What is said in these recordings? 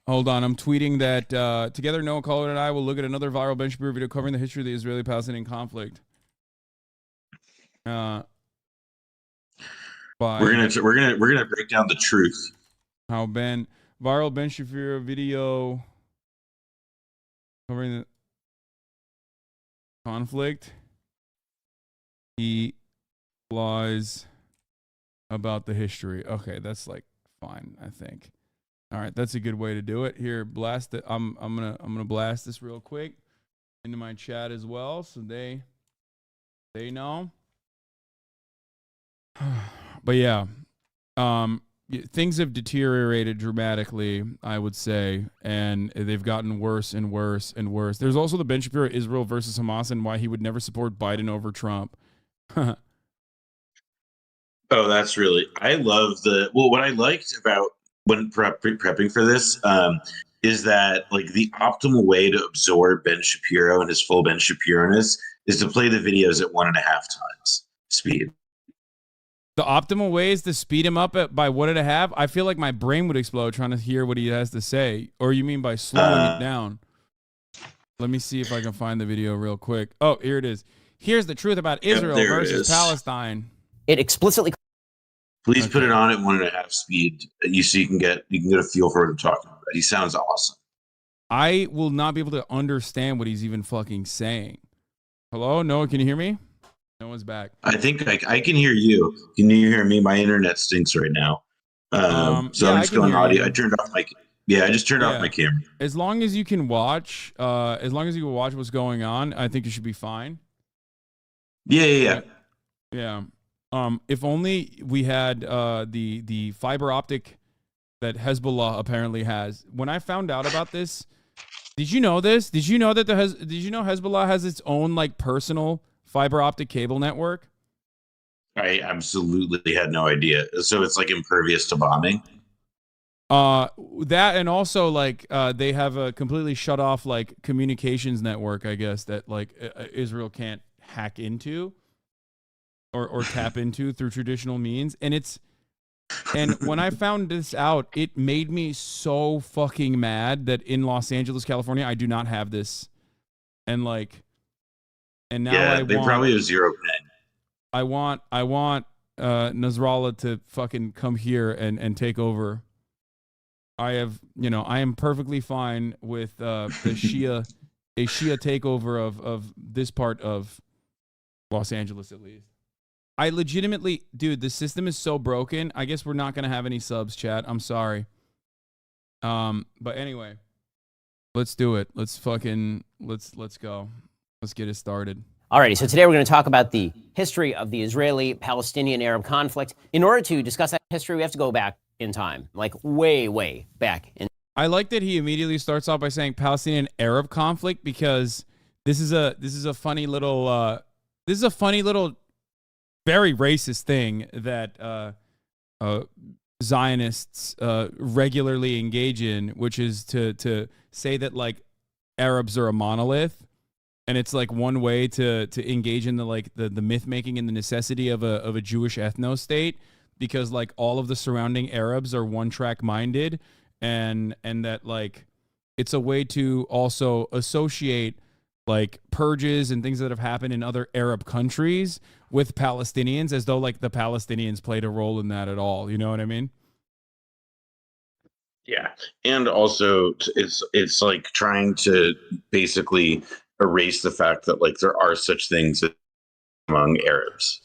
Hold on, I'm tweeting that together Noah Kulwin and I will look at another viral Ben Shapiro video covering the history of the Israeli-Palestinian conflict. By We're gonna break down the truth. How viral Ben Shapiro video covering the conflict. He lies about the history. Okay, that's like fine, I think. All right, that's a good way to do it. Here, blast it. I'm gonna blast this real quick into my chat as well, so they know. But yeah, things have deteriorated dramatically, I would say, and they've gotten worse and worse and worse. There's also the Ben Shapiro Israel versus Hamas and why he would never support Biden over Trump. Oh, that's really, I love what I liked about when prepping for this is that like the optimal way to absorb Ben Shapiro and his full Ben Shapiro-ness is to play the videos at 1.5 times speed. The optimal way is to speed him up by 1.5. I feel like my brain would explode trying to hear what he has to say. Or you mean by slowing it down? Let me see if I can find the video real quick. Oh, here it is. Here's the truth about Israel versus Palestine. It explicitly. Please put it on at 1.5 speed. You can get a feel for what I'm talking about. He sounds awesome. I will not be able to understand what he's even fucking saying. Hello, Noah, can you hear me? No one's back. I think I can hear you. Can you hear me? My internet stinks right now. So I'm just going audio. I turned off my. Yeah, I just turned off my camera. As long as you can watch, what's going on, I think you should be fine. Yeah. If only we had the fiber optic that Hezbollah apparently has. When I found out about this, did you know this? Did you know that Hezbollah has its own like personal fiber optic cable network? I absolutely had no idea. So it's like impervious to bombing. That and also like they have a completely shut off like communications network, I guess, that like Israel can't hack into or tap into through traditional means. And when I found this out, it made me so fucking mad that in Los Angeles, California, I do not have this. And now they probably have 0 pen. I want Nasrallah to fucking come here and take over. I am perfectly fine with a Shia takeover of this part of Los Angeles, at least. I legitimately, dude, the system is so broken. I guess we're not gonna have any subs, chat. I'm sorry. But anyway, let's do it. Let's go. Let's get it started. Alrighty, so today we're going to talk about the history of the Israeli-Palestinian-Arab conflict. In order to discuss that history, we have to go back in time, like way, way back. I like that he immediately starts off by saying Palestinian-Arab conflict because this is a funny little very racist thing that Zionists regularly engage in, which is to say that like Arabs are a monolith. And it's like one way to engage in the myth making and the necessity of a Jewish ethno state, because like all of the surrounding Arabs are one track minded, and that like it's a way to also associate like purges and things that have happened in other Arab countries with Palestinians, as though like the Palestinians played a role in that at all. You know what I mean? Yeah, and also it's like trying to basically erase the fact that like there are such things among Arabs,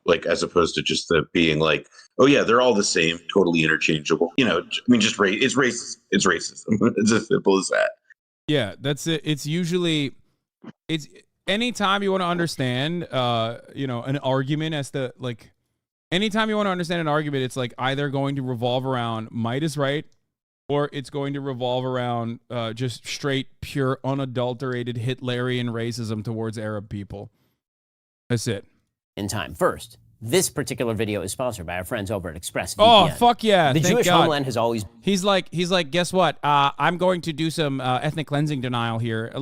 like as opposed to just being like, oh yeah, they're all the same, totally interchangeable. Just it's racist. It's racism. It's as simple as that. Yeah, that's it. It's anytime you want to understand, an argument as to like, anytime you want to understand an argument, it's like either going to revolve around might is right, or it's going to revolve around just straight, pure, unadulterated Hitlerian racism towards Arab people. That's it. In time. First, this particular video is sponsored by our friends over at ExpressVPN. Oh, fuck yeah. The Jewish homeland has always... He's like, guess what? I'm going to do some ethnic cleansing denial here.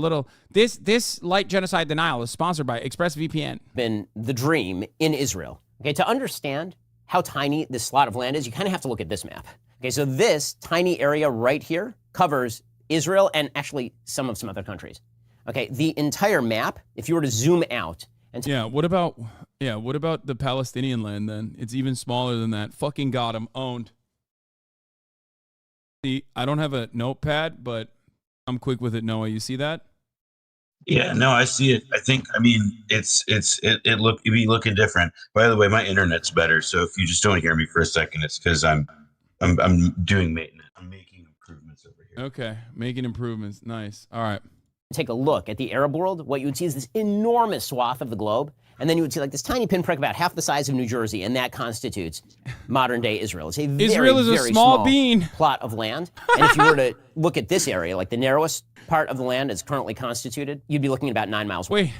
This light genocide denial is sponsored by ExpressVPN. Been the dream in Israel. Okay, to understand how tiny this slot of land is, you kind of have to look at this map. Okay, so this tiny area right here covers Israel and actually some other countries. Okay, the entire map, if you were to zoom out and what about the Palestinian land then? It's even smaller than that. Fucking got him. Owned. See, I don't have a notepad, but I'm quick with it, Noah. You see that? Yeah, no, I see it. I mean, it'd be looking different. By the way, my internet's better, so if you just don't hear me for a second, it's because I'm doing maintenance. I'm making improvements over here. Okay, making improvements. Nice. All right. take a look at the Arab world, what you would see is this enormous swath of the globe, and then you would see like this tiny pinprick about half the size of New Jersey, and that constitutes modern-day Israel. It's a Israel is a very small bean plot of land. And if you were to look at this area, like the narrowest part of the land is currently constituted, you'd be looking at about 9 miles. Wait.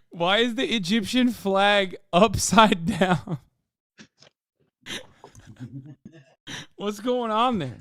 Why is the Egyptian flag upside down? What's going on there?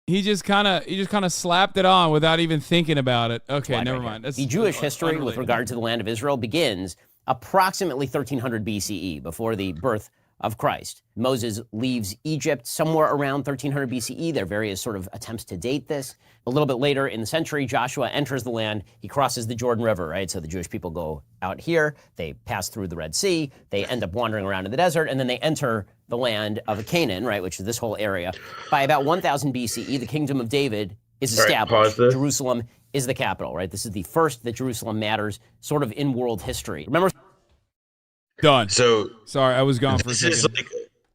He just kind of slapped it on without even thinking about it. Okay, never mind. That's the Jewish history with regard to the land of Israel begins approximately 1300 BCE, before the birth of Christ. Moses leaves Egypt somewhere around 1300 BCE. There are various sort of attempts to date this. A little bit later in the century, Joshua enters the land. He crosses the Jordan River, right? So the Jewish people go out here. They pass through the Red Sea. They end up wandering around in the desert, and then they enter the land of Canaan, right, which is this whole area. By about 1000 BCE, the kingdom of David is established. Right, Jerusalem is the capital, right? This is the first that Jerusalem matters sort of in world history. Remember? Done. So sorry, I was gone for a second. Is like,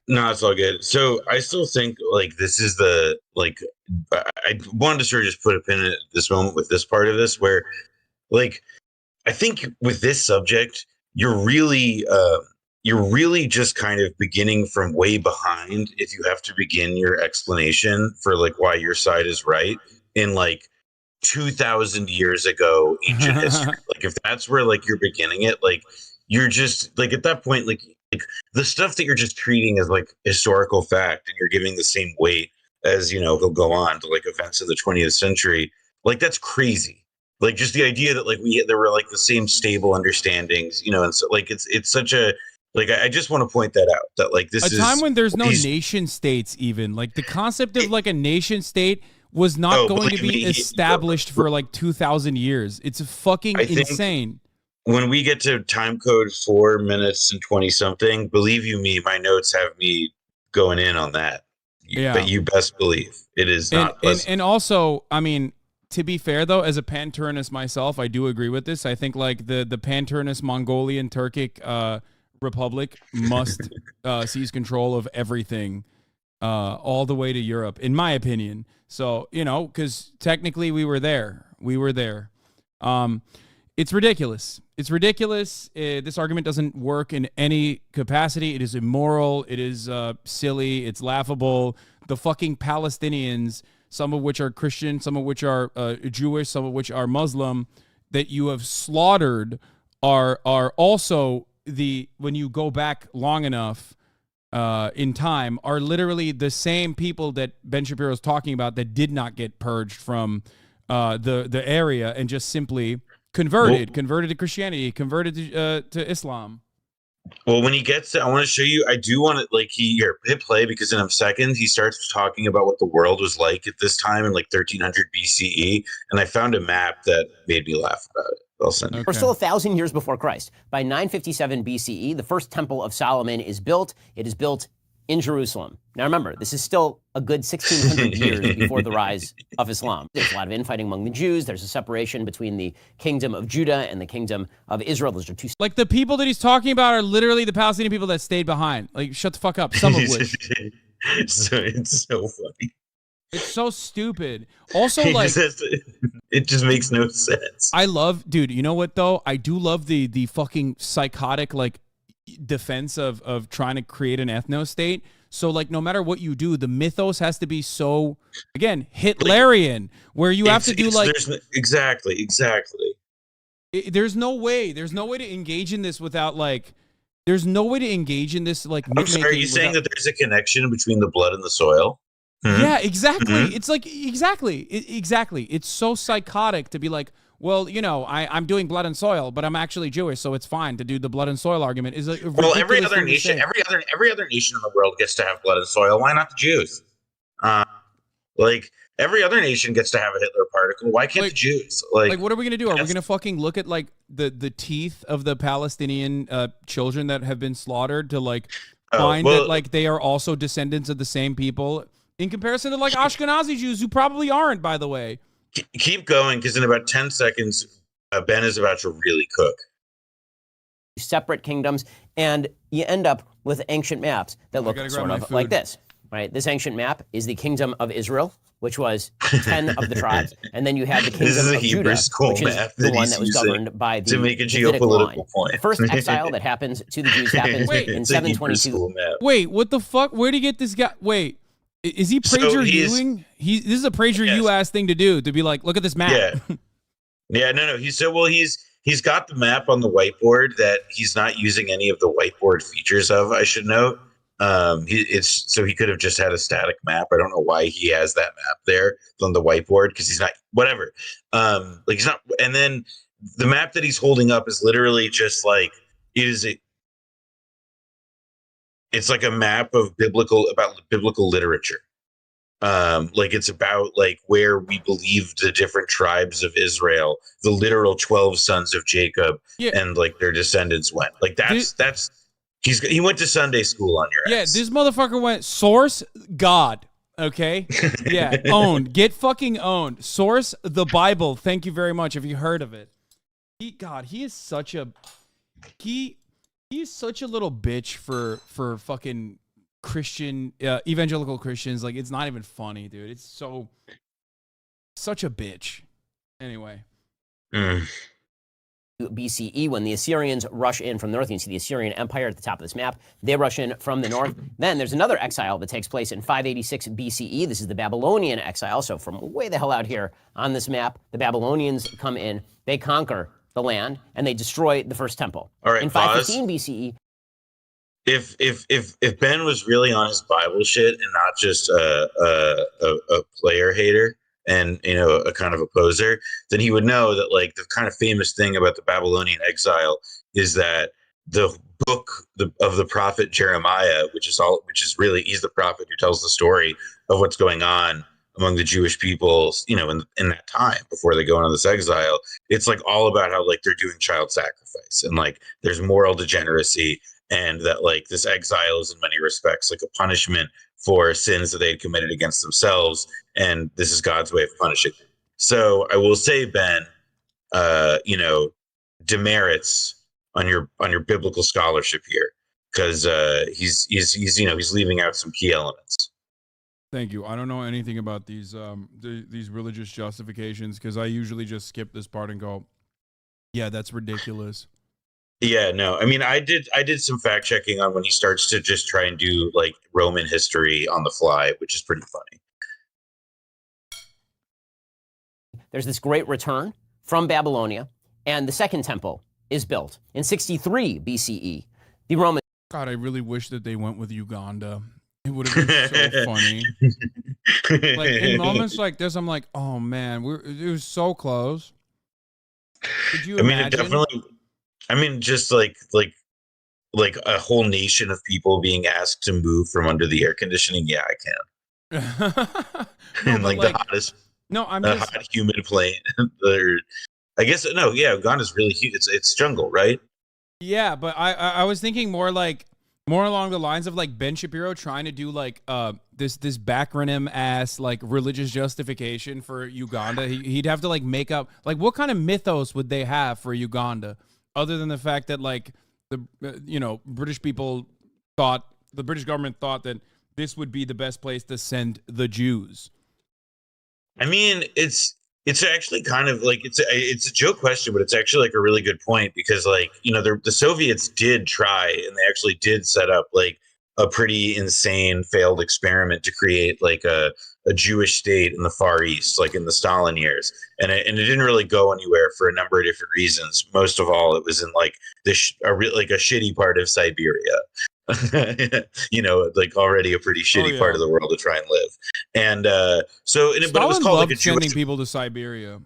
no, it's all good. So I still think like this is the I wanted to sort of just put a pin in at this moment with this part of this, where like I think with this subject you're really just kind of beginning from way behind if you have to begin your explanation for like why your side is right in like 2000 years ago ancient history. Like if that's where like you're beginning it, like you're just like at that point, like the stuff that you're just treating as like historical fact, and you're giving the same weight as, you know, he'll go on to like events of the 20th century. Like that's crazy. Like just the idea that like there were like the same stable understandings, you know, and so like it's such a like I just want to point that out that like this is a time when there's no nation states even. Like the concept of like a nation state was not going to be established for like 2000 years. It's fucking insane. When we get to time code 4 minutes and 20 something, believe you me, my notes have me going in on that. Yeah. But you best believe it is not. And also, I mean, to be fair though, as a pan-Turinist myself, I do agree with this. I think like the pan-Turinist Mongolian Turkic Republic must seize control of everything all the way to Europe, in my opinion. So, you know, because technically we were there. It's ridiculous. This argument doesn't work in any capacity. It is immoral. It is silly. It's laughable. The fucking Palestinians, some of which are Christian, some of which are Jewish, some of which are Muslim, that you have slaughtered are also when you go back long enough in time, are literally the same people that Ben Shapiro is talking about that did not get purged from the area and just simply converted to Christianity, converted to Islam. Well, when he gets it, I want to show you. I do want to hit play, because in a second he starts talking about what the world was like at this time in like 1300 BCE, and I found a map that made me laugh about it. I'll send you. We're still 1,000 years before Christ. By 957 BCE, the first Temple of Solomon is built. It is built in Jerusalem. Now remember, this is still a good 1,600 years before the rise of Islam. There's a lot of infighting among the Jews. There's a separation between the kingdom of Judah and the kingdom of Israel. Those are two. Like the people that he's talking about are literally the Palestinian people that stayed behind. Like, shut the fuck up. Some of which. It's so funny. It's so stupid. Also, like, it just makes no sense. I love, dude, you know what though? I do love the fucking psychotic like defense of trying to create an ethno state. So like no matter what you do, the mythos has to be so, again, Hitlerian, where you have to do like exactly. There's no way to engage in this without like. There's no way to engage in this like. I'm sorry, are you saying that there's a connection between the blood and the soil? Mm-hmm. Yeah, exactly. Mm-hmm. It's like exactly. It's so psychotic to be like, well, you know, I'm doing blood and soil, but I'm actually Jewish, so it's fine to do the blood and soil argument. Is a Well, every ridiculous other thing to nation, say. every other nation in the world gets to have blood and soil. Why not the Jews? Like every other nation gets to have a Hitler particle. Why can't the Jews? Like, what are we gonna do? Are we gonna fucking look at like the teeth of the Palestinian children that have been slaughtered to like find that like they are also descendants of the same people in comparison to like Ashkenazi Jews who probably aren't, by the way. Keep going, because in about 10 seconds, Ben is about to really cook. Separate kingdoms, and you end up with ancient maps that look sort of like this. Right? This ancient map is the kingdom of Israel, which was 10 of the tribes, and then you have the kingdom of Judah, which is the one that was governed by the to make a Davidic geopolitical line. point. The first exile that happens to the Jews happens in 722. Wait, what the fuck? Where did he get this guy? Wait, is he PragerUing? This is a PragerU ass thing to do, to be like, look at this map. Yeah, no. He's got the map on the whiteboard that he's not using any of the whiteboard features of, I should note. So he could have just had a static map. I don't know why he has that map there on the whiteboard, because he's not, whatever. Like he's not. And then the map that he's holding up is literally just like, it's like a map of biblical literature. Like it's about like where we believe the different tribes of Israel, the literal 12 sons of Jacob, and like their descendants went. Like he went to Sunday school on your ass. Yeah, this motherfucker went source God. Okay. Yeah. Owned. Get fucking owned. Source the Bible. Thank you very much. Have you heard of it? He is such a little bitch for fucking Christian evangelical Christians. Like, it's not even funny, dude. It's such a bitch. Anyway. BCE, when the Assyrians rush in from the north. You can see the Assyrian Empire at the top of this map. They rush in from the north. Then there's another exile that takes place in 586 BCE. This is the Babylonian exile. So from way the hell out here on this map, the Babylonians come in, they conquer the land, and they destroy the first temple. All right, in 515 BCE. If Ben was really on his Bible shit and not just a player hater and, you know, a kind of a poser, then he would know that like the kind of famous thing about the Babylonian exile is that the book of the prophet Jeremiah, which is really, he's the prophet who tells the story of what's going on among the Jewish people, you know, in that time before they go into this exile. It's like all about how like they're doing child sacrifice and like there's moral degeneracy, and that like this exile is in many respects like a punishment for sins that they had committed against themselves, and this is God's way of punishing them. So I will say, Ben, you know, demerits on your biblical scholarship here, because he's leaving out some key elements. Thank you. I don't know anything about these religious justifications, because I usually just skip this part and go, yeah, that's ridiculous. Yeah, no. I mean, I did some fact checking on when he starts to just try and do like Roman history on the fly, which is pretty funny. There's this great return from Babylonia, and the second temple is built in 63 BCE. The Romans. God, I really wish that they went with Uganda. It would have been so funny. Like in moments like this, I'm like, oh man, it was so close. Could you imagine? It definitely. I mean, just like a whole nation of people being asked to move from under the air conditioning. Yeah, I can. No, and like the hottest, hot, humid plane. I guess no. Yeah, Uganda's really huge. It's jungle, right? Yeah, but I was thinking more along the lines of like Ben Shapiro trying to do like this backronym ass like religious justification for Uganda. He'd have to like make up like what kind of mythos would they have for Uganda, other than the fact that like the British government thought that this would be the best place to send the Jews. I mean, it's actually kind of like it's a joke question, but it's actually like a really good point, because like, you know, the Soviets did try, and they actually did set up like a pretty insane failed experiment to create like a Jewish state in the Far East, like in the Stalin years. And it didn't really go anywhere for a number of different reasons. Most of all, it was in like a shitty part of Siberia. You know, like already a pretty shitty part of the world to try and live. And it was called like a Jewish... sending people to Siberia.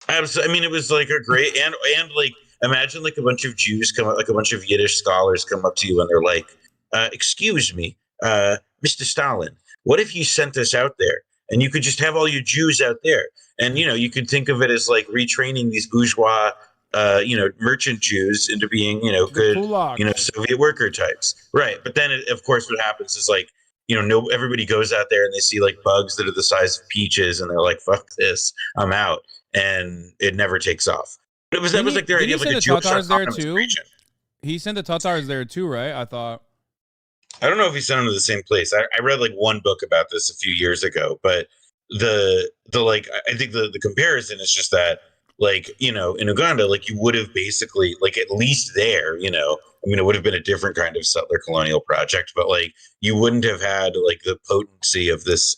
Absolutely. I mean, it was like a great and like imagine like a bunch of Jews come up, like a bunch of Yiddish scholars come up to you and they're like, "Excuse me, Mr. Stalin, what if you sent us out there and you could just have all your Jews out there, and you could think of it as like retraining these bourgeois, merchant Jews into being good, Soviet worker types, right? But then, of course, what happens is like no, everybody goes out there and they see like bugs that are the size of peaches, and they're like, "Fuck this, I'm out." And it never takes off. But that was like their idea of like a Jewish autonomous region. He sent the Tatars there too, right? I thought. I don't know if he sent them to the same place. I read like one book about this a few years ago, but the like I think the comparison is just that like in Uganda, like you would have basically like at least there, I mean, it would have been a different kind of settler colonial project, but like you wouldn't have had like the potency of this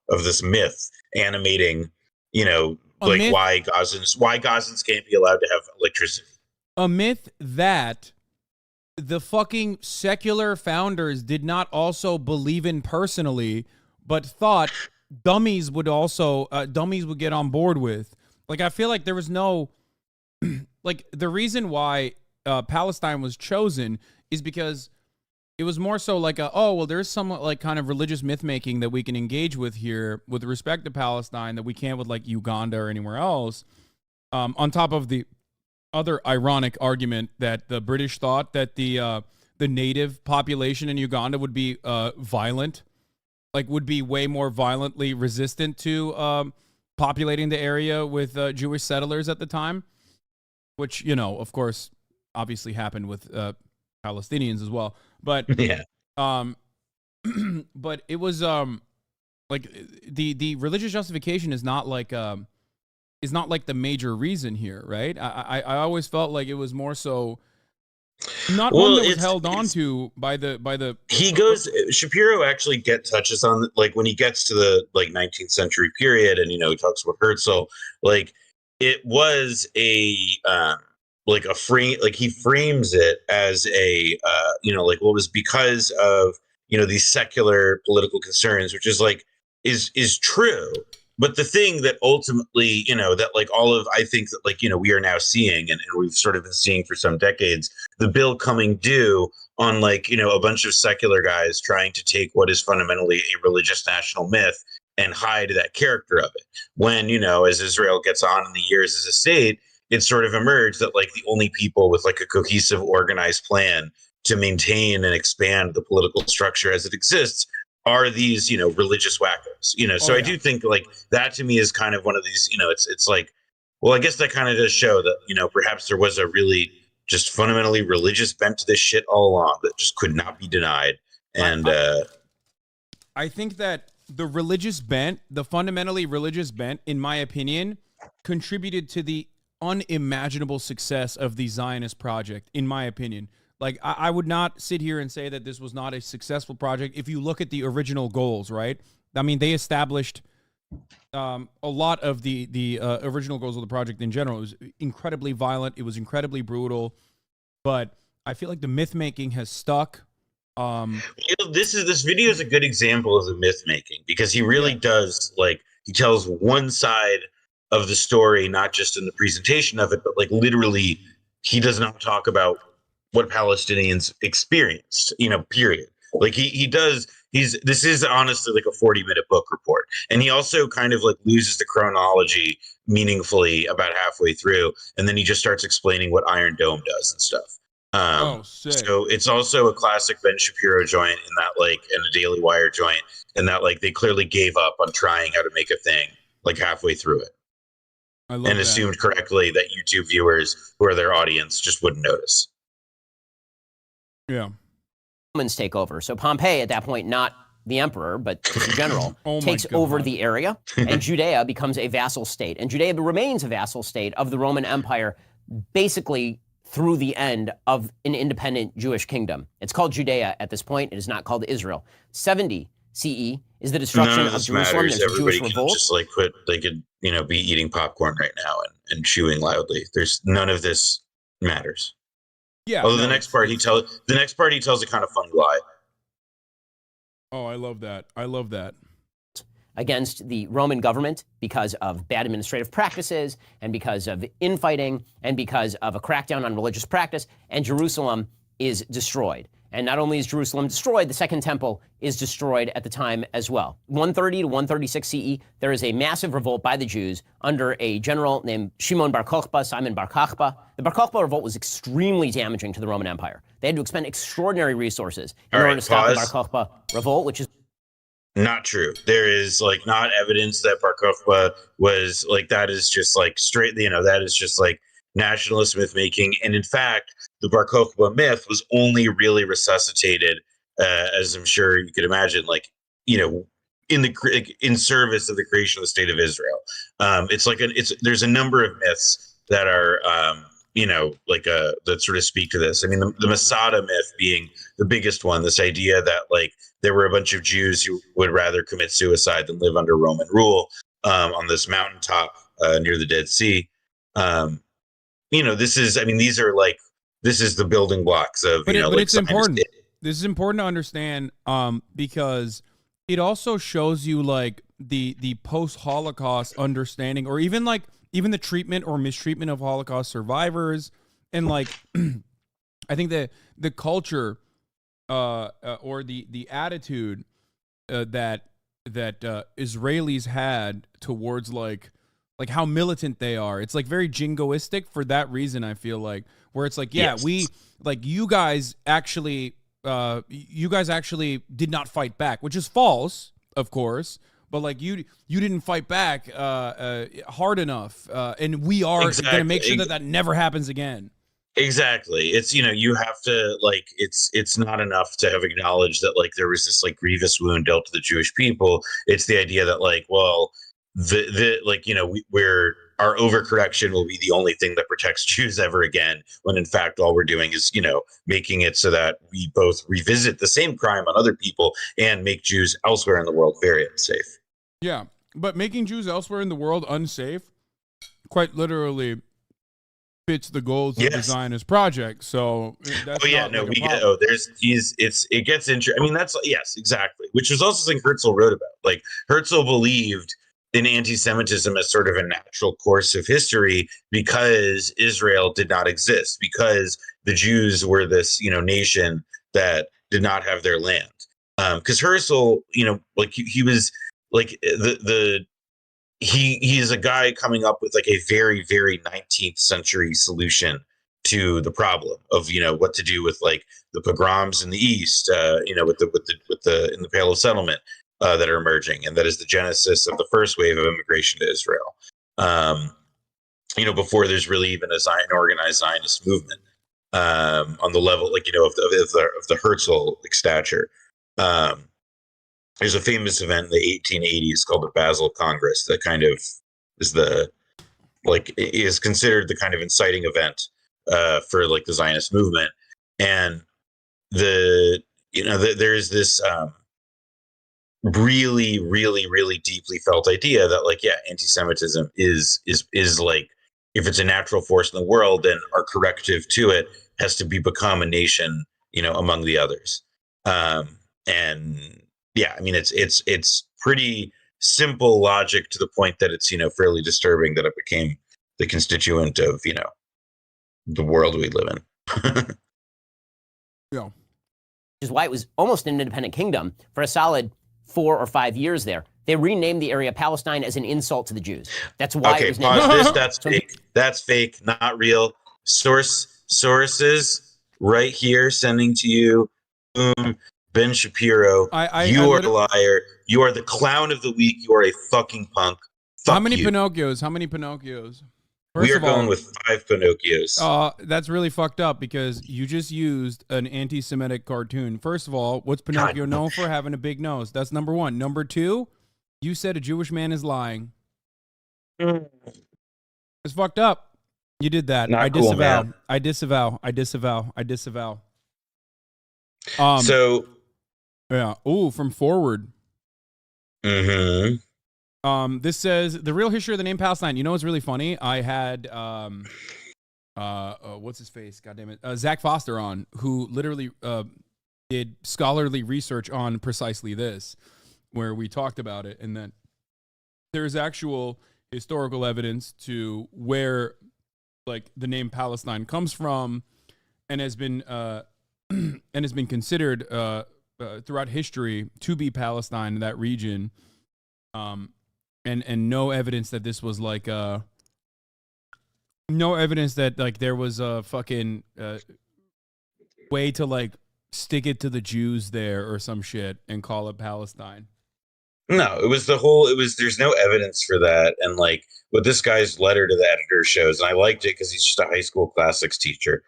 of this myth animating why Gazans can't be allowed to have electricity. A myth that the fucking secular founders did not also believe in personally, but thought dummies would get on board with. Like, I feel like there was no, like, the reason why Palestine was chosen is because it was more so like there's some like kind of religious myth making that we can engage with here with respect to Palestine that we can't with like Uganda or anywhere else. On top of the other ironic argument that the British thought that the native population in Uganda would be violent, like would be way more violently resistant to populating the area with Jewish settlers at the time, which of course obviously happened with Palestinians as well. But yeah, but it was like the religious justification is not like the major reason here, right? I always felt like it was more so not one that was held on to by the. He goes Shapiro actually touches on like when he gets to the like 19th century period, and he talks about Herzl, like it was a like a frame, like he frames it as a like what was because of these secular political concerns, which is like is true. But the thing that ultimately, that like all of, I think that like, we are now seeing and we've sort of been seeing for some decades, the bill coming due on like, a bunch of secular guys trying to take what is fundamentally a religious national myth and hide that character of it. When, as Israel gets on in the years as a state, it sort of emerged that like the only people with like a cohesive, organized plan to maintain and expand the political structure as it exists are these, religious wackos, so I do think like that to me is kind of one of these, it's like, well, I guess that kind of does show that, perhaps there was a really just fundamentally religious bent to this shit all along that just could not be denied. And I think that the fundamentally religious bent, in my opinion, contributed to the unimaginable success of the Zionist project, in my opinion. Like, I would not sit here and say that this was not a successful project. If you look at the original goals, right? I mean, they established a lot of the original goals of the project in general. It was incredibly violent. It was incredibly brutal. But I feel like the myth making has stuck. This video is a good example of the myth making because he really does, like, he tells one side of the story, not just in the presentation of it, but like literally he does not talk about what Palestinians experienced, period. Like this is honestly like a 40-minute book report. And he also kind of like loses the chronology meaningfully about halfway through. And then he just starts explaining what Iron Dome does and stuff. Sick. So it's also a classic Ben Shapiro joint in that like, and a Daily Wire joint, and that like they clearly gave up on trying how to make a thing like halfway through it. And assumed correctly that YouTube viewers who are their audience just wouldn't notice. Yeah. Romans take over. So Pompey, at that point, not the emperor, but just the general, takes over the area, and Judea becomes a vassal state. And Judea remains a vassal state of the Roman Empire, basically through the end of an independent Jewish kingdom. It's called Judea at this point. It is not called Israel. 70 CE is the destruction of Jerusalem. There's Everybody Jewish can revolt. just like quit. They could, be eating popcorn right now and chewing loudly. There's none of this matters. Yeah. Although the next part he tells a kind of funny lie. Oh, I love that. against the Roman government because of bad administrative practices and because of infighting and because of a crackdown on religious practice, and Jerusalem is destroyed. And not only is Jerusalem destroyed, the Second Temple is destroyed at the time as well. 130 to 136 CE, there is a massive revolt by the Jews under a general named Shimon Bar Kokhba, Simon Bar Kokhba. The Bar Kokhba revolt was extremely damaging to the Roman Empire. They had to expend extraordinary resources in order to stop the Bar Kokhba revolt, which is not true. There is like not evidence that Bar Kokhba was like, that is just like straight, that is just like nationalist myth making. And in fact, the Bar Kokhba myth was only really resuscitated, as I'm sure you could imagine, like, in service of the creation of the state of Israel. There's a number of myths that are, that sort of speak to this. I mean, the Masada myth being the biggest one, this idea that like there were a bunch of Jews who would rather commit suicide than live under Roman rule on this mountaintop near the Dead Sea. This is the building blocks of, but it's important. This is important to understand because it also shows you like the post-Holocaust understanding, or even the treatment or mistreatment of Holocaust survivors, and like I think the culture or the attitude that Israelis had towards like how militant they are. It's like very jingoistic for that reason, I feel like, where it's like, yeah, yes, we like you guys actually did not fight back, which is false, of course, but like you didn't fight back hard enough, and we are going to make sure that never happens again. Exactly. It's, you have to like, it's not enough to have acknowledged that like there was this like grievous wound dealt to the Jewish people. It's the idea that like, well, our overcorrection will be the only thing that protects Jews ever again, when in fact all we're doing is making it so that we both revisit the same crime on other people and make Jews elsewhere in the world very unsafe. Yeah, but making Jews elsewhere in the world unsafe quite literally fits the goals of the Zionist project. So that's it gets interesting. I mean, yes, exactly. Which is also something Herzl wrote about. Like Herzl believed in anti-Semitism as sort of a natural course of history because Israel did not exist, because the Jews were this, nation that did not have their land. Because Herzl, he was like he is a guy coming up with like a very, very 19th century solution to the problem of, what to do with like the pogroms in the East, with the in the Pale of Settlement. That are emerging, and that is the genesis of the first wave of immigration to Israel. Before there's really even an organized Zionist movement on the level, like of the Herzl stature. There's a famous event in the 1880s called the Basel Congress that kind of is considered the kind of inciting event for like the Zionist movement, and there's this. Really, really, really deeply felt idea that like, anti-Semitism is like, if it's a natural force in the world, then our corrective to it has to become a nation, among the others. It's pretty simple logic to the point that it's, fairly disturbing that it became the constituent of, the world we live in. Yeah. Which is why it was almost an independent kingdom for a solid 4 or 5 years there. They renamed the area Palestine as an insult to the Jews. That's why it was named. Pause this. That's fake. That's fake. Not real. Sources right here sending to you. Boom. Ben Shapiro. You are a liar. You are the clown of the week. You are a fucking punk. Fuck How many you. Pinocchios? We are going with 5 Pinocchios. That's really fucked up because you just used an anti-Semitic cartoon. First of all, what's Pinocchio known for? Having a big nose. That's number one. Number two, you said a Jewish man is lying. It's fucked up. You did that. Not cool, man. I disavow. Yeah. Ooh, from Forward. Mm-hmm. This says the real history of the name Palestine. You know what's really funny? I had what's his face? God damn it, Zach Foster on, who literally did scholarly research on precisely this, where we talked about it, and then there's actual historical evidence to where like the name Palestine comes from, and has been considered throughout history to be Palestine, that region, and no evidence that this was like no evidence that like there was a fucking way to like stick it to the Jews there or some shit and call it Palestine. No, there's no evidence for that. And like what this guy's letter to the editor shows, and I liked it because he's just a high school classics teacher,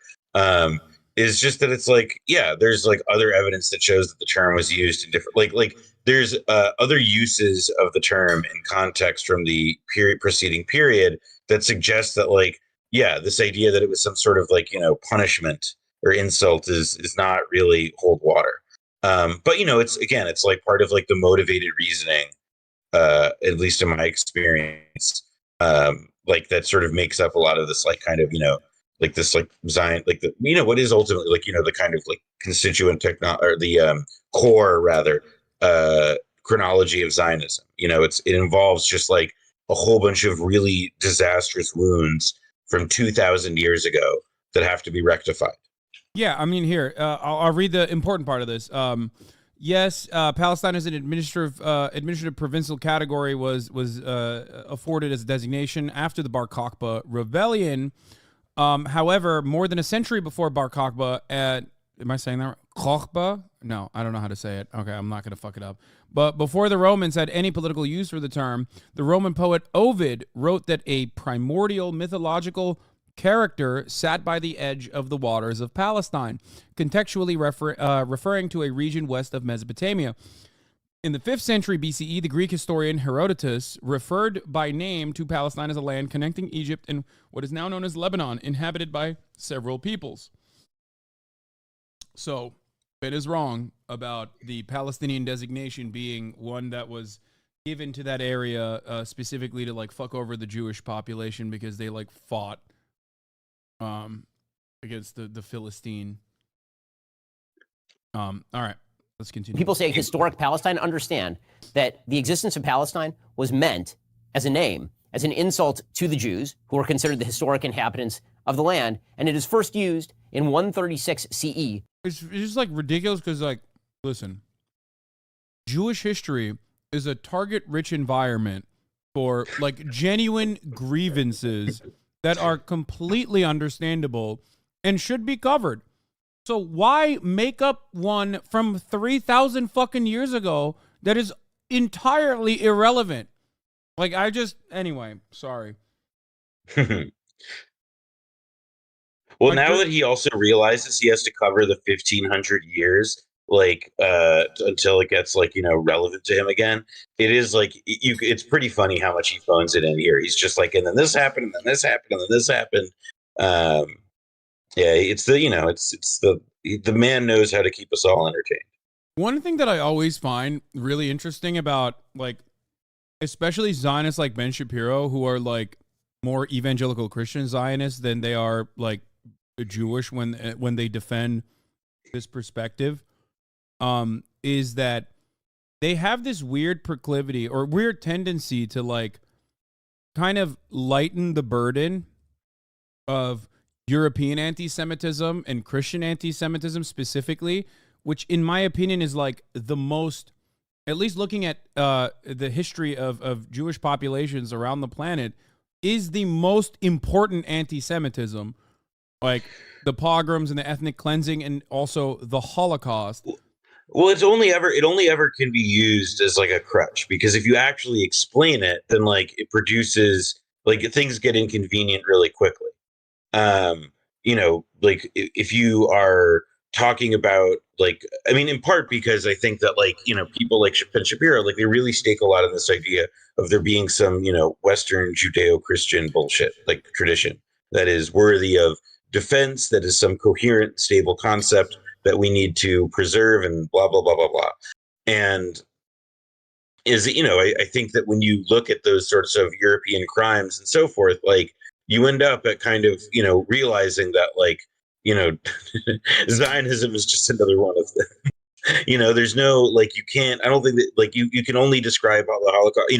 is just that it's like, yeah, there's like other evidence that shows that the term was used in different, like there's other uses of the term in context from the preceding period that suggests that like, yeah, this idea that it was some sort of like, punishment or insult is not really hold water. But it's like part of like the motivated reasoning, at least in my experience, like that sort of makes up a lot of this like kind of, like this like Zion, like the, what is ultimately like, the kind of like constituent or the core rather, chronology of Zionism. It involves just like a whole bunch of really disastrous wounds from 2,000 years ago that have to be rectified. Yeah, I mean, here, I'll read the important part of this. Yes, Palestine as an administrative provincial category was afforded as a designation after the Bar Kokhba rebellion. However, more than a century before Bar Kokhba, am I saying that right? Kokhba? No, I don't know how to say it. Okay, I'm not going to fuck it up. But before the Romans had any political use for the term, the Roman poet Ovid wrote that a primordial mythological character sat by the edge of the waters of Palestine, contextually referring to a region west of Mesopotamia. In the 5th century BCE, the Greek historian Herodotus referred by name to Palestine as a land connecting Egypt and what is now known as Lebanon, inhabited by several peoples. So, it is wrong about the Palestinian designation being one that was given to that area specifically to like fuck over the Jewish population because they like fought against the Philistine. All right, let's continue. People say historic Palestine. Understand that the existence of Palestine was meant as a name, as an insult to the Jews, who were considered the historic inhabitants of the land, and it is first used in 136 CE. It's just like ridiculous because, like, listen, Jewish history is a target-rich environment for like genuine grievances that are completely understandable and should be covered. So why make up one from 3,000 fucking years ago that is entirely irrelevant? Like, anyway, sorry. Well, now that he also realizes he has to cover the 1,500 years, like, until it gets like, relevant to him again, it is like, it's pretty funny how much he phones it in here. He's just like, and then this happened, and then this happened, and then this happened. Yeah, it's the man knows how to keep us all entertained. One thing that I always find really interesting about, like, especially Zionists like Ben Shapiro, who are like more evangelical Christian Zionists than they are like Jewish when they defend this perspective, is that they have this weird proclivity or weird tendency to like kind of lighten the burden of European anti-Semitism and Christian anti-Semitism specifically, which in my opinion is like the most, at least looking at the history of Jewish populations around the planet, is the most important anti-Semitism, like the pogroms and the ethnic cleansing and also the Holocaust. Well, it only ever can be used as like a crutch, because if you actually explain it, then like it produces like things get inconvenient really quickly. Like if you are talking about like, I mean, in part because I think that like, people like Ben Shapiro, like they really stake a lot in this idea of there being some, Western Judeo-Christian bullshit, like tradition that is worthy of defense, that is some coherent, stable concept that we need to preserve and blah, blah, blah, blah, blah. And I think that when you look at those sorts of European crimes and so forth, like you end up at kind of, realizing that like, Zionism is just another one of them. There's no, like, you can't, I don't think that like you can only describe how the Holocaust,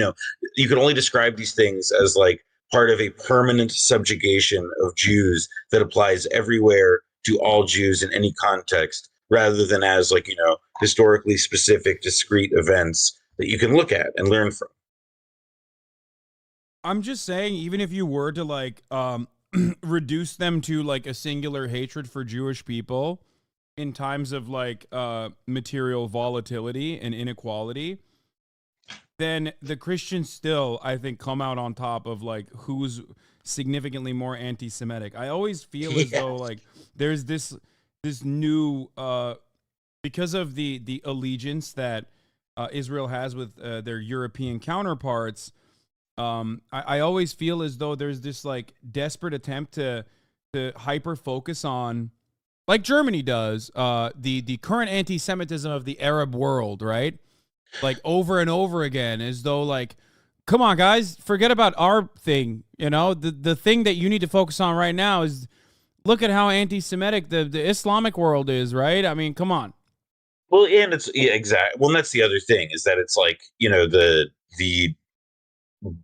only describe these things as like part of a permanent subjugation of Jews that applies everywhere to all Jews in any context, rather than as like, historically specific, discrete events that you can look at and learn from. I'm just saying, even if you were to like reduce them to like a singular hatred for Jewish people in times of like material volatility and inequality, then the Christians still, I think, come out on top of like who's significantly more anti-Semitic. I always feel as though like there's this new because of the allegiance that Israel has with their European counterparts. I always feel as though there's this like desperate attempt to hyper focus on, like Germany does, the current anti-Semitism of the Arab world, right? Like over and over again, as though like, come on, guys, forget about our thing. The thing that you need to focus on right now is look at how anti-Semitic the Islamic world is, right? I mean, come on. Well, and it's exactly. Well, and that's the other thing, is that it's like, the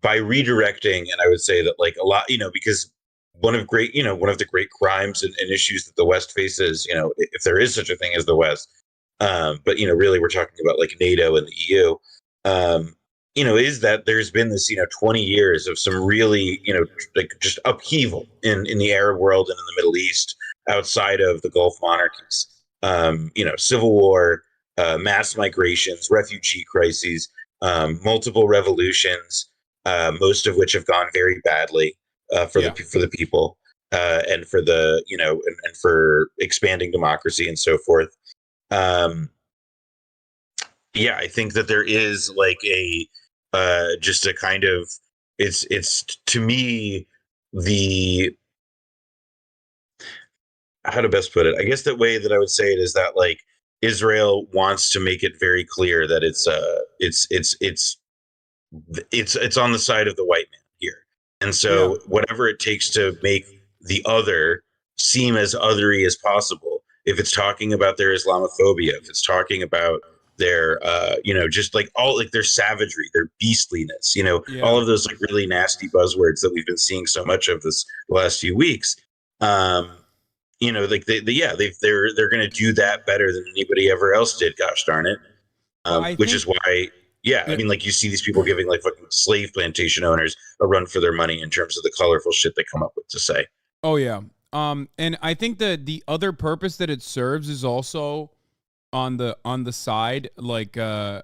by redirecting, and I would say that like a lot, because one of the great crimes and issues that the West faces, if there is such a thing as the West, but really we're talking about like NATO and the EU, is that there's been this 20 years of some really like just upheaval in the Arab world and in the Middle East outside of the Gulf monarchies. Civil war, mass migrations, refugee crises, multiple revolutions, most of which have gone very badly for the people, and for the and for expanding democracy and so forth. I think that there is like a just a kind of it's to me the how to best put it. I guess the way that I would say it is that like Israel wants to make it very clear that it's on the side of the white man here. And so whatever it takes to make the other seem as othery as possible, if it's talking about their Islamophobia, if it's talking about their just like all like their savagery, their beastliness, all of those like really nasty buzzwords that we've been seeing so much of this the last few weeks. Like they're going to do that better than anybody ever else did. Gosh darn it. Which is why, I mean, like you see these people giving like fucking slave plantation owners a run for their money in terms of the colorful shit they come up with to say. Oh yeah. And I think that the other purpose that it serves is also on the side, like the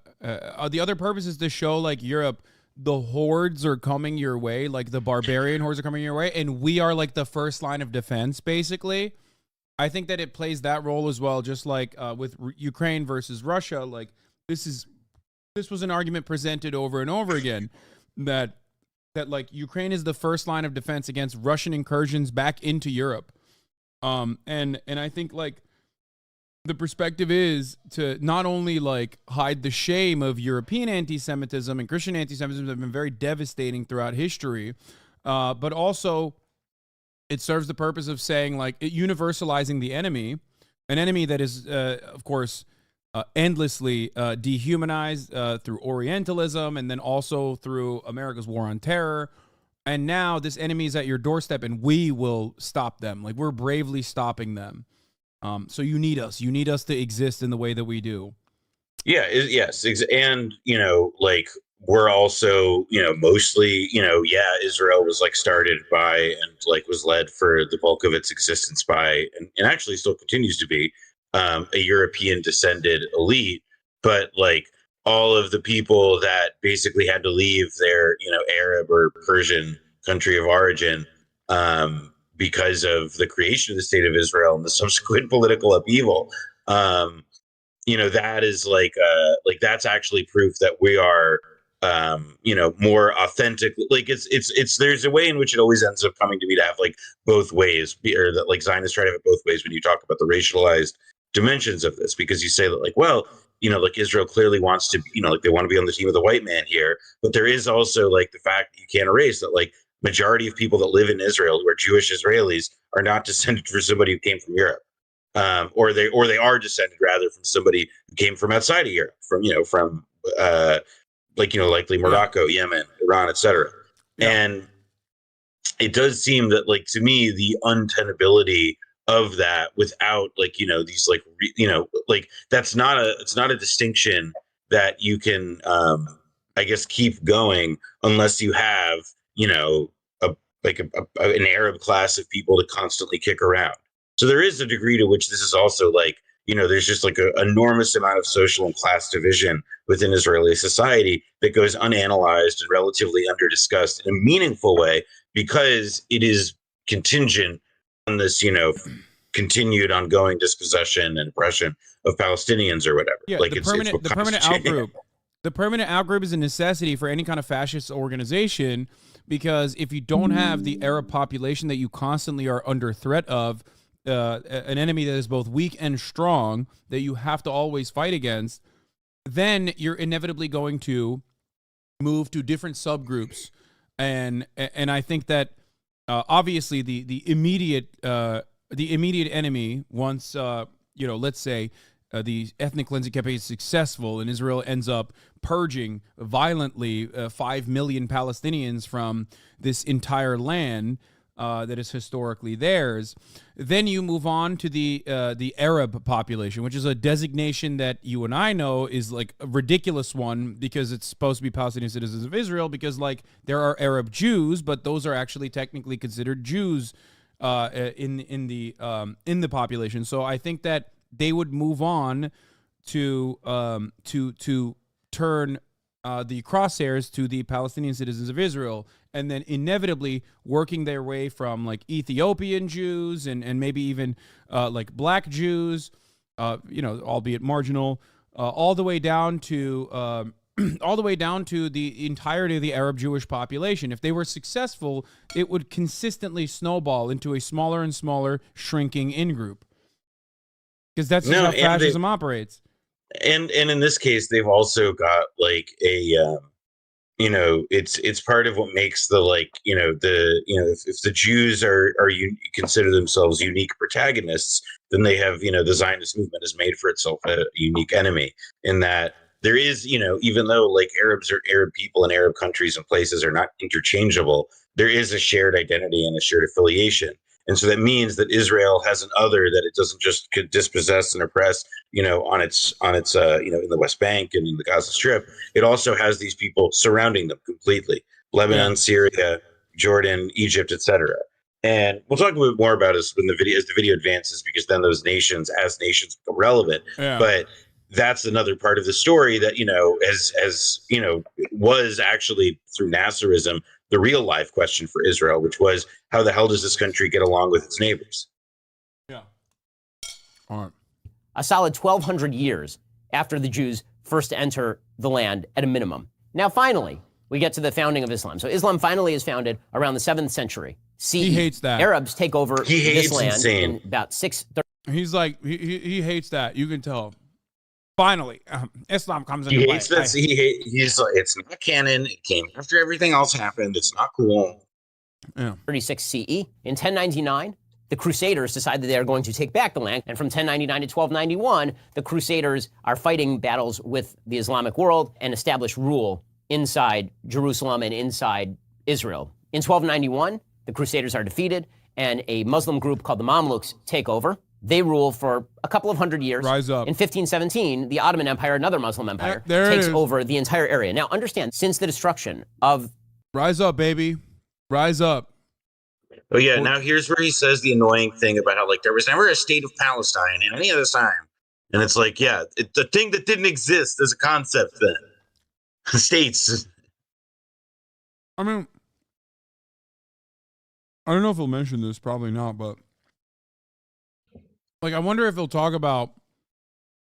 other purpose is to show like Europe, the hordes are coming your way, like the barbarian hordes are coming your way, and we are like the first line of defense, basically. I think that it plays that role as well, just like with Ukraine versus Russia. Like this was an argument presented over and over again that like Ukraine is the first line of defense against Russian incursions back into Europe. And I think like the perspective is to not only like hide the shame of European anti-Semitism and Christian anti-Semitism that have been very devastating throughout history, but also it serves the purpose of saying like universalizing the enemy, an enemy that is, of course, endlessly dehumanized through Orientalism and then also through America's war on terror. And now this enemy is at your doorstep and we will stop them. Like we're bravely stopping them. So you need us. You need us to exist in the way that we do. Yeah. Yes. And, like we're also, mostly, Israel was like started by and like was led for the bulk of its existence by and actually still continues to be a European descended elite. But like all of the people that basically had to leave their, Arab or Persian country of origin, because of the creation of the state of Israel and the subsequent political upheaval, that is like that's actually proof that we are, more authentic. Like it's there's a way in which it always ends up coming to me to have like both ways, or that like Zionists try to have it both ways when you talk about the racialized dimensions of this, because you say that like, well, like Israel clearly wants to, like they want to be on the team of the white man here, but there is also like the fact that you can't erase that like majority of people that live in Israel who are Jewish Israelis are not descended from somebody who came from Europe, or they are descended rather from somebody who came from outside of Europe, from likely Morocco, Yemen, Iran, etc. Yeah. And it does seem that, like, to me, the untenability of that without, like, these, like, like, it's not a distinction that you can, I guess, keep going unless you have, a like an Arab class of people to constantly kick around. So there is a degree to which this is also like, there's just like an enormous amount of social and class division within Israeli society that goes unanalyzed and relatively under-discussed in a meaningful way, because it is contingent on this, continued ongoing dispossession and oppression of Palestinians or whatever. Yeah, like the permanent outgroup. The permanent outgroup is a necessity for any kind of fascist organization, because if you don't have the Arab population that you constantly are under threat of, an enemy that is both weak and strong that you have to always fight against, then you're inevitably going to move to different subgroups. And I think that obviously the immediate enemy, once let's say the ethnic cleansing campaign is successful and Israel ends up purging violently 5 million Palestinians from this entire land that is historically theirs, then you move on to the Arab population, which is a designation that you and I know is like a ridiculous one, because it's supposed to be Palestinian citizens of Israel, because like there are Arab Jews, but those are actually technically considered Jews in the population. So I think that they would move on to turn the crosshairs to the Palestinian citizens of Israel, and then inevitably working their way from like Ethiopian Jews and maybe even like black Jews, albeit marginal, all the way down to the entirety of the Arab Jewish population. If they were successful, it would consistently snowball into a smaller and smaller shrinking in-group. Because that's just how fascism operates. And in this case, they've also got like a, it's part of what makes the, like, if the Jews are consider themselves unique protagonists, then they have, the Zionist movement has made for itself a unique enemy, in that there is, even though like Arabs or Arab people in Arab countries and places are not interchangeable, there is a shared identity and a shared affiliation. And so that means that Israel has an other that it doesn't just dispossess and oppress, on its in the West Bank and in the Gaza Strip. It also has these people surrounding them completely: Lebanon, Syria, Jordan, Egypt, etc. And we'll talk a bit more about this as the video advances, because then those nations, as nations, become relevant. Yeah. But that's another part of the story that, was actually through Nasserism the real life question for Israel, which was, how the hell does this country get along with its neighbors? Yeah. All right. A solid 1,200 years after the Jews first enter the land at a minimum. Now, finally, we get to the founding of Islam. So Islam finally is founded around the 7th century CE. He hates that. Arabs take over this land insane. in about 630. He's like, he hates that. You can tell. Finally, Islam comes into He play. hates that. He's like, it's not canon. It came after everything else happened. It's not cool. Yeah. 36 CE. In 1099, the Crusaders decide that they are going to take back the land. And from 1099 to 1291, the Crusaders are fighting battles with the Islamic world and establish rule inside Jerusalem and inside Israel. In 1291, the Crusaders are defeated, and a Muslim group called the Mamluks take over. They rule for a couple of hundred years. Rise up. In 1517, the Ottoman Empire, another Muslim empire, takes over the entire area. Now, understand, since the destruction of... Rise up, baby. Rise up. Oh, yeah. Now, here's where he says the annoying thing about how, like, there was never a state of Palestine in any of this time. And it's like, yeah, the thing that didn't exist as a concept then. States. I mean, I don't know if he'll mention this. Probably not, but... Like, I wonder if he'll talk about,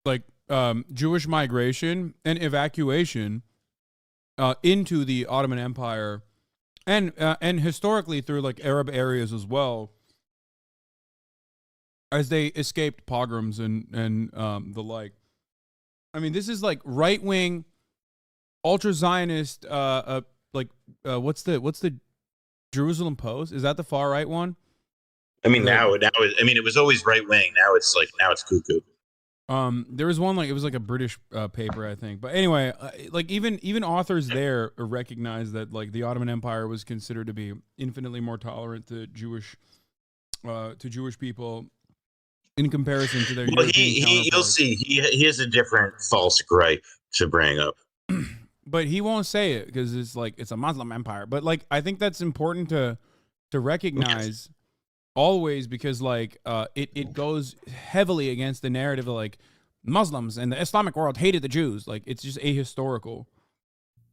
like, Jewish migration and evacuation into the Ottoman Empire, and historically through, like, Arab areas as well, as they escaped pogroms and the like. I mean, this is, like, right-wing, ultra-Zionist, what's the Jerusalem Post? Is that the far-right one? I mean, it was always right wing. Now it's cuckoo. There was one, like, it was like a British paper, I think. But anyway, like even authors there recognize that, like, the Ottoman Empire was considered to be infinitely more tolerant to Jewish people in comparison to their European counterparts. You'll see, he has a different false gripe to bring up. But he won't say it because it's like it's a Muslim empire. But, like, I think that's important to recognize always, because, like, it goes heavily against the narrative of, like, Muslims and the Islamic world hated the Jews. Like, it's just ahistorical.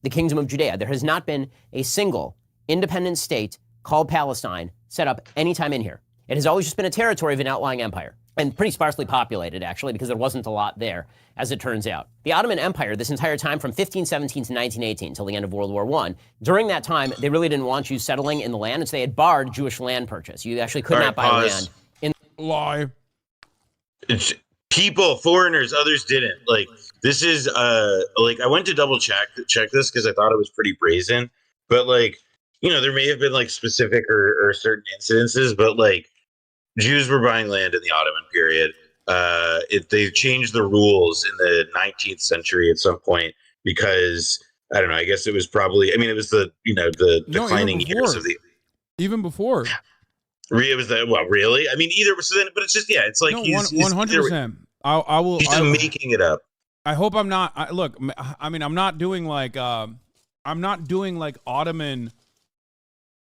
The Kingdom of Judea. There has not been a single independent state called Palestine set up any time in here. It has always just been a territory of an outlying empire, and pretty sparsely populated, actually, because there wasn't a lot there, as it turns out. The Ottoman Empire, this entire time from 1517 to 1918, till the end of World War I, during that time, they really didn't want you settling in the land, and so they had barred Jewish land purchase. You actually could not buy land. Lie. It's people, foreigners, others didn't. Like, this is, like, I went to double check this because I thought it was pretty brazen. But, like, you know, there may have been, like, specific or certain incidences, but, like, Jews were buying land in the Ottoman period. They changed the rules in the 19th century at some point because, I don't know, I guess it was probably, I mean, it was the declining years of the. Even before. It was that, well, really? I mean, either, so then, but it's just, yeah, it's like, no, he's 100%. I will. He's just making it up. I hope I'm not. Look, I mean, I'm not doing like Ottoman.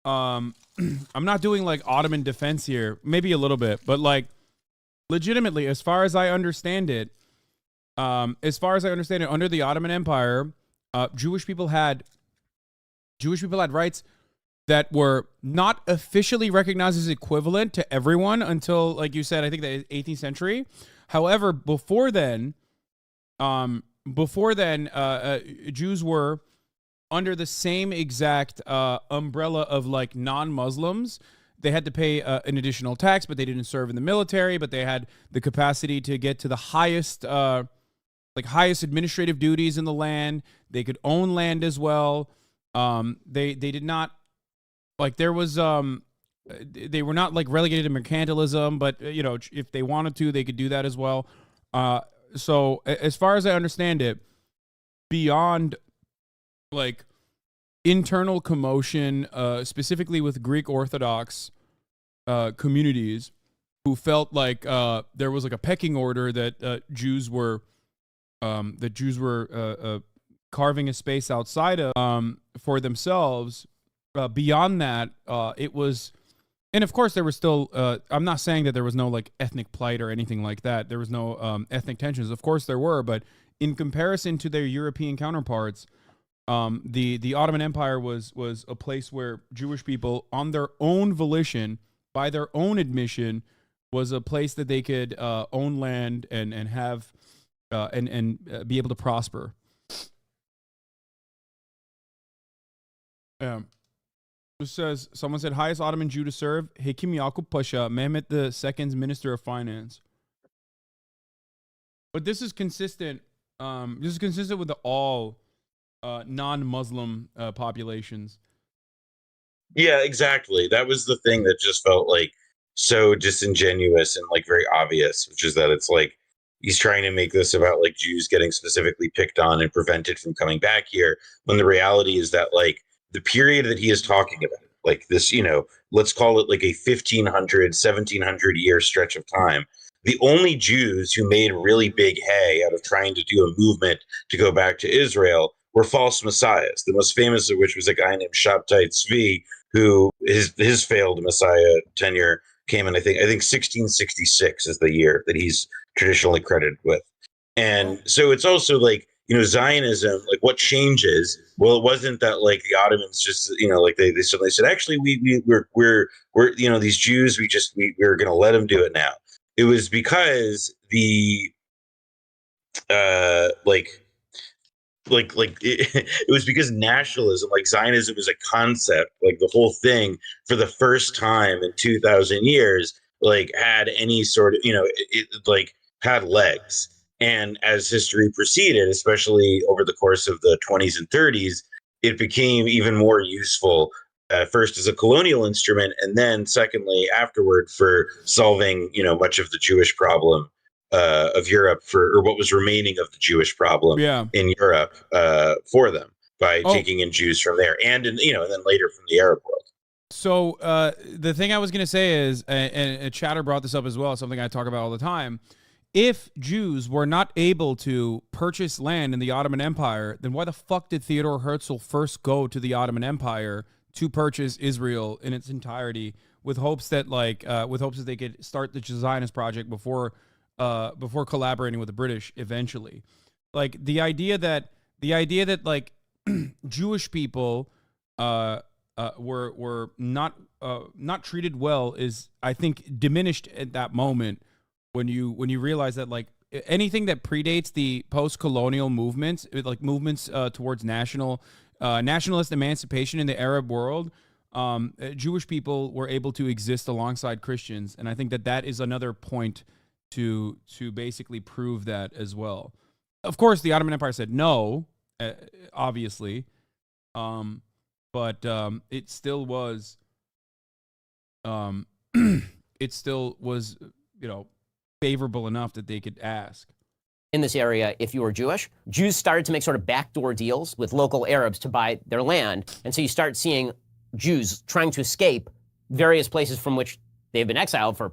I'm not doing like Ottoman defense here. Maybe a little bit, but, like, legitimately, as far as I understand it, under the Ottoman Empire, Jewish people had rights that were not officially recognized as equivalent to everyone until, like you said, I think the 18th century. However, before then, Jews were under the same exact umbrella of, like, non-Muslims. They had to pay an additional tax, but they didn't serve in the military. But they had the capacity to get to the highest administrative duties in the land. They could own land as well. They did not, like, there was they were not, like, relegated to mercantilism, but, you know, if they wanted to, they could do that as well. So as far as I understand it, beyond, like, internal commotion, specifically with Greek Orthodox communities who felt like there was, like, a pecking order that Jews were carving a space outside of for themselves. Beyond that, it was, and of course there was still. I'm not saying that there was no, like, ethnic plight or anything like that. There was no ethnic tensions. Of course there were, but in comparison to their European counterparts, the Ottoman Empire was a place where Jewish people, on their own volition, by their own admission, was a place that they could own land and have and be able to prosper. It says, someone said, highest Ottoman Jew to serve, Hakim Yakub Pasha, Mehmet II's Minister of Finance. But this is consistent. This is consistent with all non-Muslim populations. Yeah, exactly. That was the thing that just felt, like, so disingenuous and, like, very obvious, which is that it's like he's trying to make this about, like, Jews getting specifically picked on and prevented from coming back here, when the reality is that, like, the period that he is talking about, like this, you know, let's call it like a 1500, 1700 year stretch of time. The only Jews who made really big hay out of trying to do a movement to go back to Israel were false messiahs. The most famous of which was a guy named Shabtai Tzvi, who his failed messiah tenure came in, I think 1666 is the year that he's traditionally credited with. And so it's also like, you know, Zionism, like, what changes? Well, it wasn't that, like, the Ottomans just, you know, like, they suddenly said, actually, we're you know, these Jews, we're going to let them do it now. It was because the it was because nationalism, like Zionism, was a concept, like the whole thing for the first time in 2,000 years, like, had any sort of, you know, it like had legs. And as history proceeded, especially over the course of the 20s and 30s, it became even more useful, first as a colonial instrument, and then secondly, afterward, for solving, you know, much of the Jewish problem of Europe or what was remaining of the Jewish problem in Europe for them by taking in Jews from there and then later from the Arab world. So the thing I was going to say is, and Chatter brought this up as well, something I talk about all the time. If Jews were not able to purchase land in the Ottoman Empire, then why the fuck did Theodor Herzl first go to the Ottoman Empire to purchase Israel in its entirety, with hopes that they could start the Zionist project before collaborating with the British eventually? Like the idea that like Jewish people were not treated well is, I think, diminished at that moment when you realize that like anything that predates the post-colonial movements, like movements towards nationalist emancipation in the Arab world, Jewish people were able to exist alongside Christians, and I think that is another point to basically prove that as well. Of course, the Ottoman Empire said no, obviously, but it still was, favorable enough that they could ask. In this area, if you were Jewish, Jews started to make sort of backdoor deals with local Arabs to buy their land, and so you start seeing Jews trying to escape various places from which they've been exiled for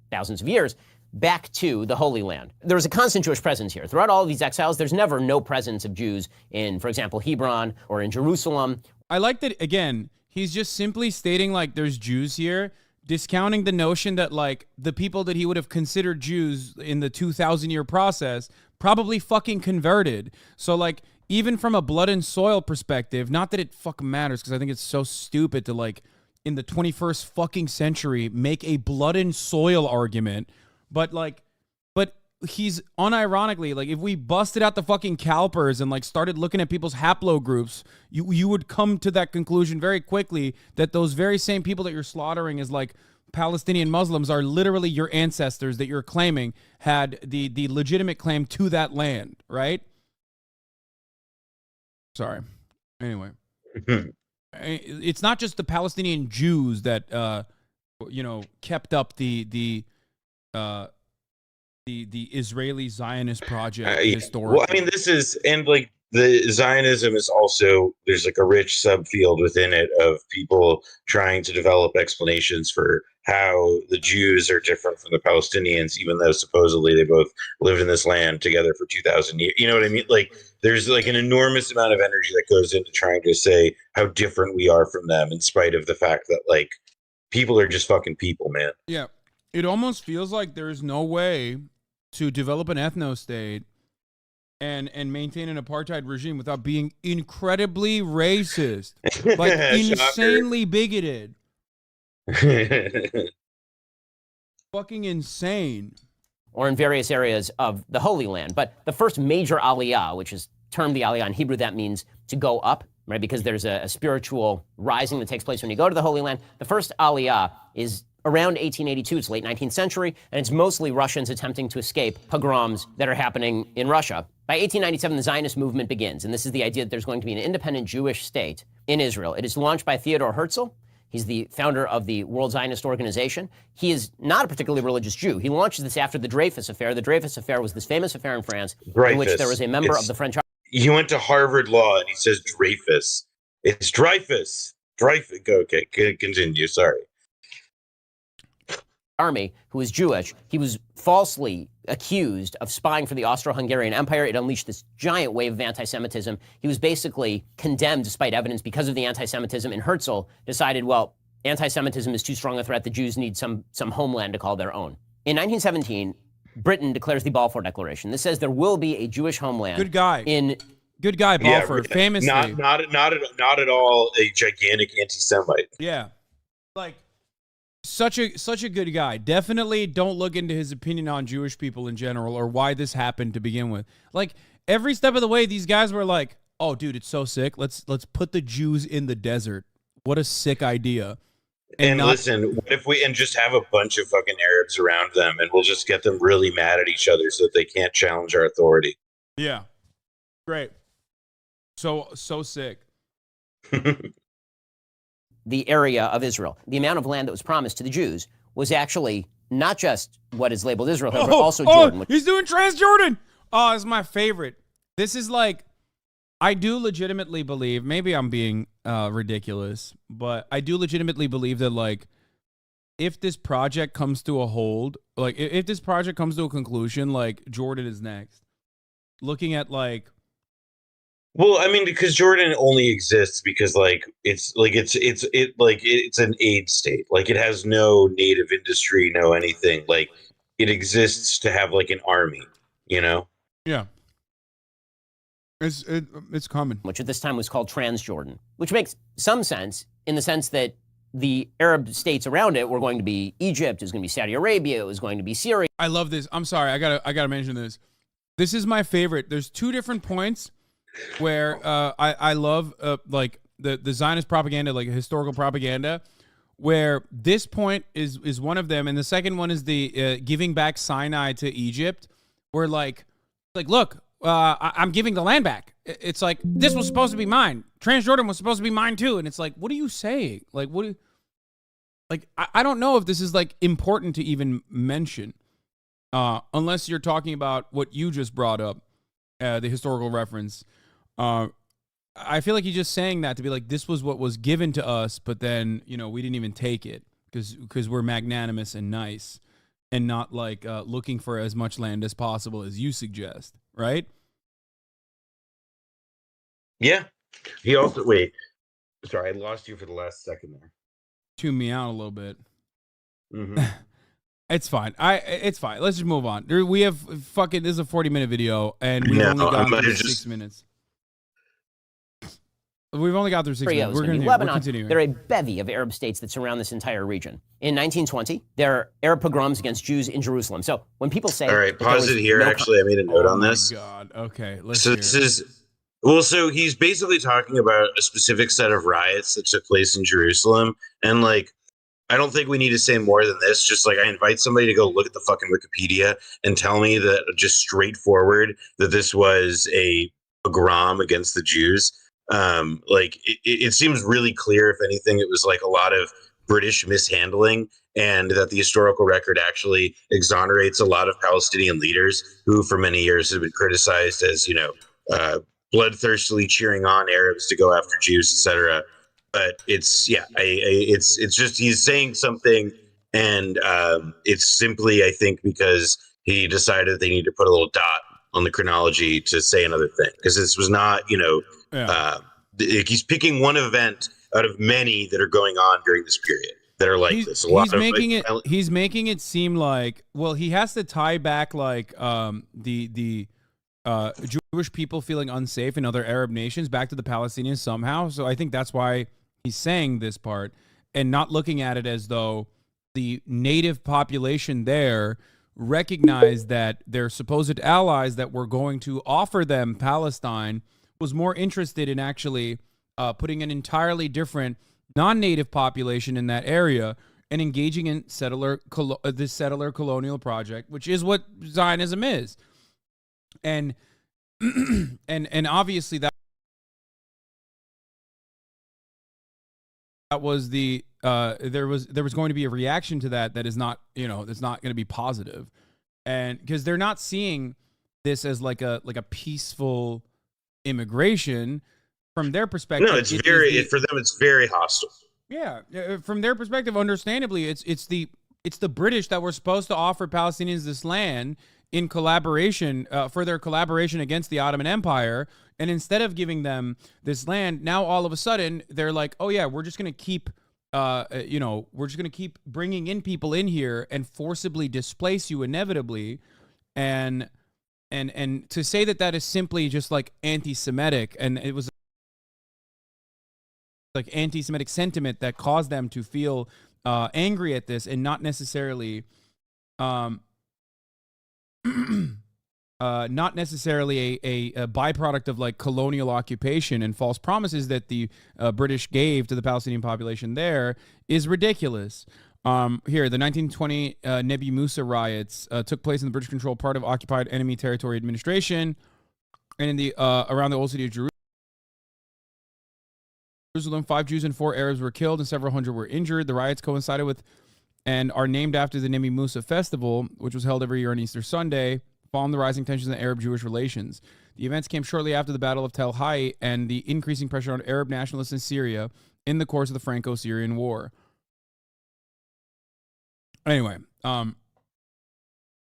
thousands of years, back to the Holy Land. There's a constant Jewish presence here. Throughout all of these exiles, there's never no presence of Jews in, for example, Hebron or in Jerusalem. I like that, again, he's just simply stating, like, there's Jews here, discounting the notion that, like, the people that he would have considered Jews in the 2,000-year process probably fucking converted. So, like, even from a blood and soil perspective, not that it fucking matters, because I think it's so stupid to, like, in the 21st fucking century, make a blood and soil argument. But he's unironically, like, if we busted out the fucking CalPERS and, like, started looking at people's haplogroups, you would come to that conclusion very quickly that those very same people that you're slaughtering as, like, Palestinian Muslims are literally your ancestors that you're claiming had the legitimate claim to that land, right? Sorry. Anyway. It's not just the Palestinian Jews that, kept up the Israeli Zionist project historically. Well, I mean, the Zionism is also, there's like a rich subfield within it of people trying to develop explanations for how the Jews are different from the Palestinians, even though supposedly they both lived in this land together for 2,000 years. You know what I mean? Like, there's like an enormous amount of energy that goes into trying to say how different we are from them, in spite of the fact that, like, people are just fucking people, man. Yeah. It almost feels like there's no way to develop an ethno-state and maintain an apartheid regime without being incredibly racist, like insanely bigoted. Fucking insane. Or in various areas of the Holy Land. But the first major aliyah, which is termed the aliyah in Hebrew, that means to go up, right? Because there's a spiritual rising that takes place when you go to the Holy Land. The first aliyah is around 1882, it's late 19th century, and it's mostly Russians attempting to escape pogroms that are happening in Russia. By 1897, the Zionist movement begins, and this is the idea that there's going to be an independent Jewish state in Israel. It is launched by Theodor Herzl. He's the founder of the World Zionist Organization. He is not a particularly religious Jew. He launches this after the Dreyfus Affair. The Dreyfus Affair was this famous affair in France in which there was a member of the French... He went to Harvard Law, and he says Dreyfus. It's Dreyfus. Dreyfus. Okay, continue, sorry. Army, who was Jewish. He was falsely accused of spying for the Austro-Hungarian Empire. It unleashed this giant wave of anti-Semitism. He was basically condemned despite evidence because of the anti-Semitism, and Herzl decided, well, anti-Semitism is too strong a threat. The Jews need some homeland to call their own. In 1917, Britain declares the Balfour Declaration. This says there will be a Jewish homeland. Good guy. Good guy, Balfour, famously. Not at all a gigantic anti-Semite. Yeah. Like, such a good guy. Definitely don't look into his opinion on Jewish people in general or why this happened to begin with. Like, every step of the way, these guys were like, "Oh, dude, it's so sick. Let's put the Jews in the desert. What a sick idea." And listen, what if we just have a bunch of fucking Arabs around them, and we'll just get them really mad at each other so that they can't challenge our authority? Yeah, great. So sick. The area of Israel, the amount of land that was promised to the Jews was actually not just what is labeled Israel, but also Jordan. He's doing Transjordan. Oh, it's my favorite. This is like, I do legitimately believe, maybe I'm being ridiculous, but I do legitimately believe that, like, if this project comes to a hold, like, if this project comes to a conclusion, like, Jordan is next. Looking at, like... Well, I mean, because Jordan only exists because, like, it's an aid state. Like, it has no native industry, no anything. Like, it exists to have, like, an army, you know? Yeah. It's common. Which at this time was called Transjordan, which makes some sense in the sense that the Arab states around it were going to be Egypt, it was going to be Saudi Arabia, it was going to be Syria. I love this. I'm sorry, I gotta mention this. This is my favorite. There's two different points where I love like the Zionist propaganda, like historical propaganda, where this point is one of them, and the second one is the giving back Sinai to Egypt, where like look. I'm giving the land back. It's like, this was supposed to be mine. Transjordan was supposed to be mine too. And it's like, what are you saying? Like, I don't know if this is like important to even mention, unless you're talking about what you just brought up, the historical reference. I feel like he's just saying that to be like, this was what was given to us, but then, you know, we didn't even take it because we're magnanimous and nice and not like looking for as much land as possible as you suggest. Right? Yeah. He also sorry, I lost you for the last second there. Tune me out a little bit. Mm-hmm. It's fine. It's fine. Let's just move on. We have this is a 40-minute video, and we've only gone through 6 minutes. We've only got through 6 minutes. We're continuing. There are a bevy of Arab states that surround this entire region. In 1920, there are Arab pogroms against Jews in Jerusalem. So when people say... All right, pause it here. Actually, I made a note on this. Oh, my God. Okay, let's So hear this it. is... Well, so he's basically talking about a specific set of riots that took place in Jerusalem. And, like, I don't think we need to say more than this. Just, like, I invite somebody to go look at the fucking Wikipedia and tell me that just straightforward that this was a pogrom against the Jews. Like it seems really clear, if anything, it was like a lot of British mishandling, and that the historical record actually exonerates a lot of Palestinian leaders who for many years have been criticized as, you know, bloodthirstily cheering on Arabs to go after Jews, etc. But it's just he's saying something, and it's simply, I think, because he decided they need to put a little dot on the chronology to say another thing, because this was not, you know, he's picking one event out of many that are going on during this period that are like this. He's making it seem like, well, he has to tie back like the Jewish people feeling unsafe in other Arab nations back to the Palestinians somehow. So I think that's why he's saying this part and not looking at it as though the native population there recognized that their supposed allies that were going to offer them Palestine was more interested in actually putting an entirely different non-native population in that area and engaging in this settler colonial project, which is what Zionism is. And and obviously that was the there was going to be a reaction to that is not, you know, that's not going to be positive. And because they're not seeing this as like a peaceful immigration. From their perspective, no, it's for them it's very hostile. Yeah, from their perspective, understandably, it's the British that were supposed to offer Palestinians this land in collaboration for their collaboration against the Ottoman Empire, and instead of giving them this land, now all of a sudden they're like, oh yeah, we're just gonna keep we're just gonna keep bringing in people in here and forcibly displace you inevitably, and to say that is simply just like anti-Semitic, and it was like anti-Semitic sentiment that caused them to feel angry at this, and not necessarily a byproduct of like colonial occupation and false promises that the British gave to the Palestinian population there, is ridiculous. Here, the 1920 Nebi Musa riots took place in the British-controlled part of occupied enemy territory administration, and in the around the old city of Jerusalem. 5 Jews and 4 Arabs were killed and several hundred were injured. The riots coincided with and are named after the Nimi Musa festival, which was held every year on Easter Sunday, following the rising tensions in Arab-Jewish relations. The events came shortly after the Battle of Tel Hai and the increasing pressure on Arab nationalists in Syria in the course of the Franco-Syrian War. Anyway, all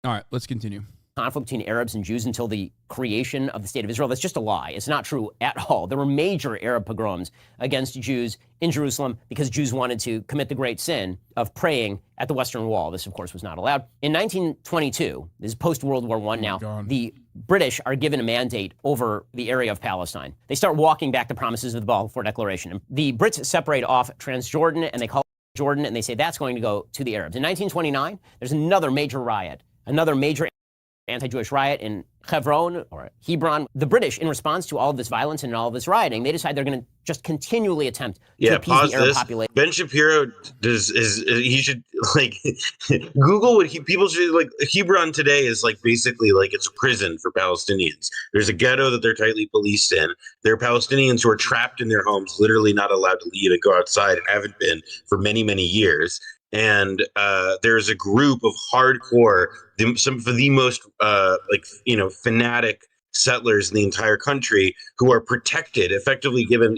right, let's continue. Conflict between Arabs and Jews until the creation of the State of Israel. That's just a lie. It's not true at all. There were major Arab pogroms against Jews in Jerusalem because Jews wanted to commit the great sin of praying at the Western Wall. This, of course, was not allowed. In 1922, this is post-World War I now, the British are given a mandate over the area of Palestine. They start walking back the promises of the Balfour Declaration. The Brits separate off Transjordan, and they call it Jordan, and they say that's going to go to the Arabs. In 1929, there's another major riot, another major anti-Jewish riot in Hebron, or Hebron. The British, in response to all of this violence and all of this rioting, they decide they're going to just continually attempt to appease the Arab population. Ben Shapiro he should like Google what people should like. Hebron today is like basically like it's a prison for Palestinians. There's a ghetto that they're tightly policed in. There are Palestinians who are trapped in their homes, literally not allowed to leave and go outside, and haven't been for many, many years. And there's a group of hardcore, some of the most fanatic settlers in the entire country who are protected, effectively given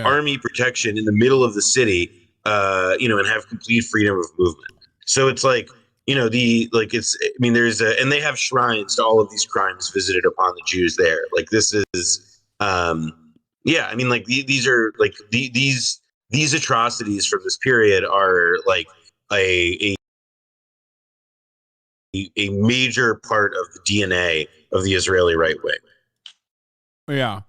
army protection in the middle of the city, and have complete freedom of movement. So it's like and they have shrines to all of these crimes visited upon the Jews there. Like this is these atrocities from this period are like a major part of the DNA of the Israeli right wing. Yeah.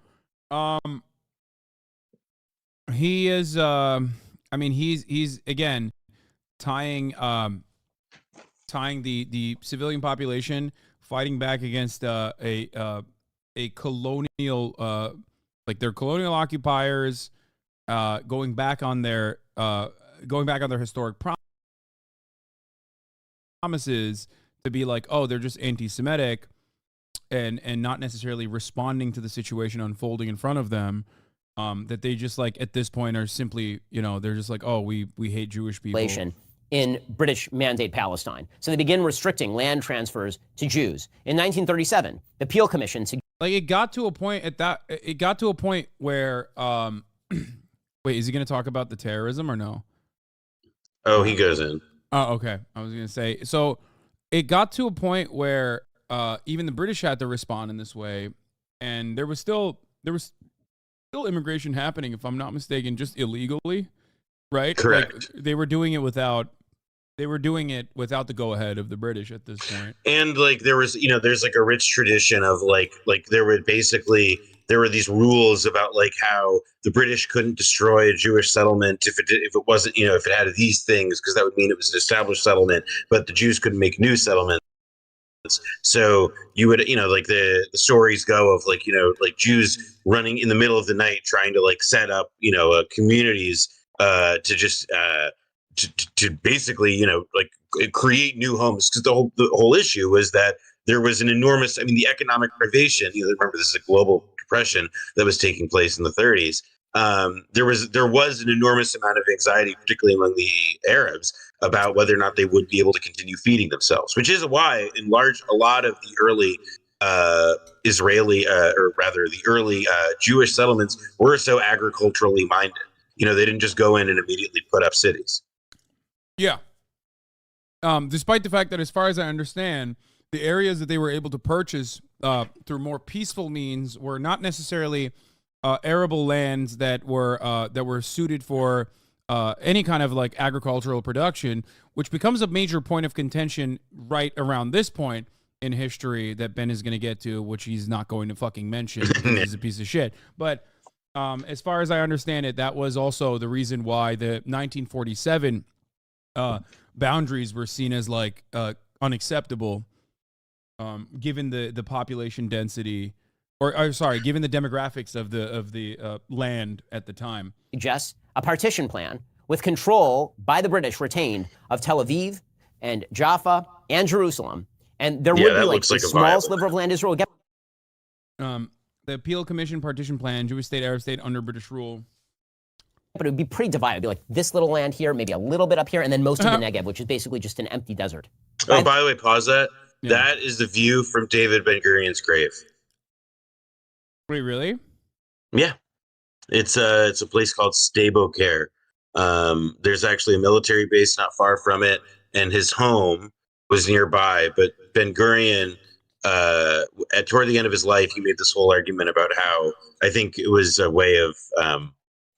He is he's again tying the civilian population fighting back against a colonial they're colonial occupiers going back on their historic promises to be like, oh, they're just anti-Semitic and not necessarily responding to the situation unfolding in front of them. That they just like at this point are simply, they're just like, oh, we hate Jewish people. In British Mandate Palestine. So they begin restricting land transfers to Jews. In 1937, the Peel Commission it got to a point where wait, is he going to talk about the terrorism or no? Oh, he goes in. Oh, okay. I was going to say, so it got to a point where even the British had to respond in this way, and there was still immigration happening, if I'm not mistaken, just illegally, right? Correct. Like, they were doing it without the go-ahead of the British at this point. And like there was, there's like a rich tradition of like there were these rules about like how the British couldn't destroy a Jewish settlement if it wasn't, if it had these things, because that would mean it was an established settlement, but the Jews couldn't make new settlements. So you would, the stories go of like Jews running in the middle of the night trying to like set up, communities to just to basically, create new homes, because the whole issue was that there was an enormous, the economic privation. Remember, this is a global depression that was taking place in the 30s. There was an enormous amount of anxiety, particularly among the Arabs, about whether or not they would be able to continue feeding themselves, which is why, a lot of the early the early Jewish settlements were so agriculturally minded. They didn't just go in and immediately put up cities. Yeah. Despite the fact that, as far as I understand, the areas that they were able to purchase through more peaceful means were not necessarily arable lands that were suited for any kind of like agricultural production, which becomes a major point of contention right around this point in history that Ben is going to get to, which he's not going to fucking mention because he's a piece of shit. But as far as I understand it, that was also the reason why the 1947 boundaries were seen as like unacceptable, given the population density, given the demographics of the land at the time. Suggests a partition plan with control by the British retained of Tel Aviv and Jaffa and Jerusalem, and there would be like a small sliver of land Israel. The Peel Commission partition plan, Jewish state, Arab state under British rule. But it would be pretty divided. It'd be like this little land here, maybe a little bit up here, and then most of the Negev, which is basically just an empty desert. Oh, by the way, pause that. Yeah. That is the view from David Ben-Gurion's grave. Wait, really? Yeah. It's a place called Sde-Boker. There's actually a military base not far from it, and his home was nearby. But Ben-Gurion, toward the end of his life, he made this whole argument about how I think it was a way of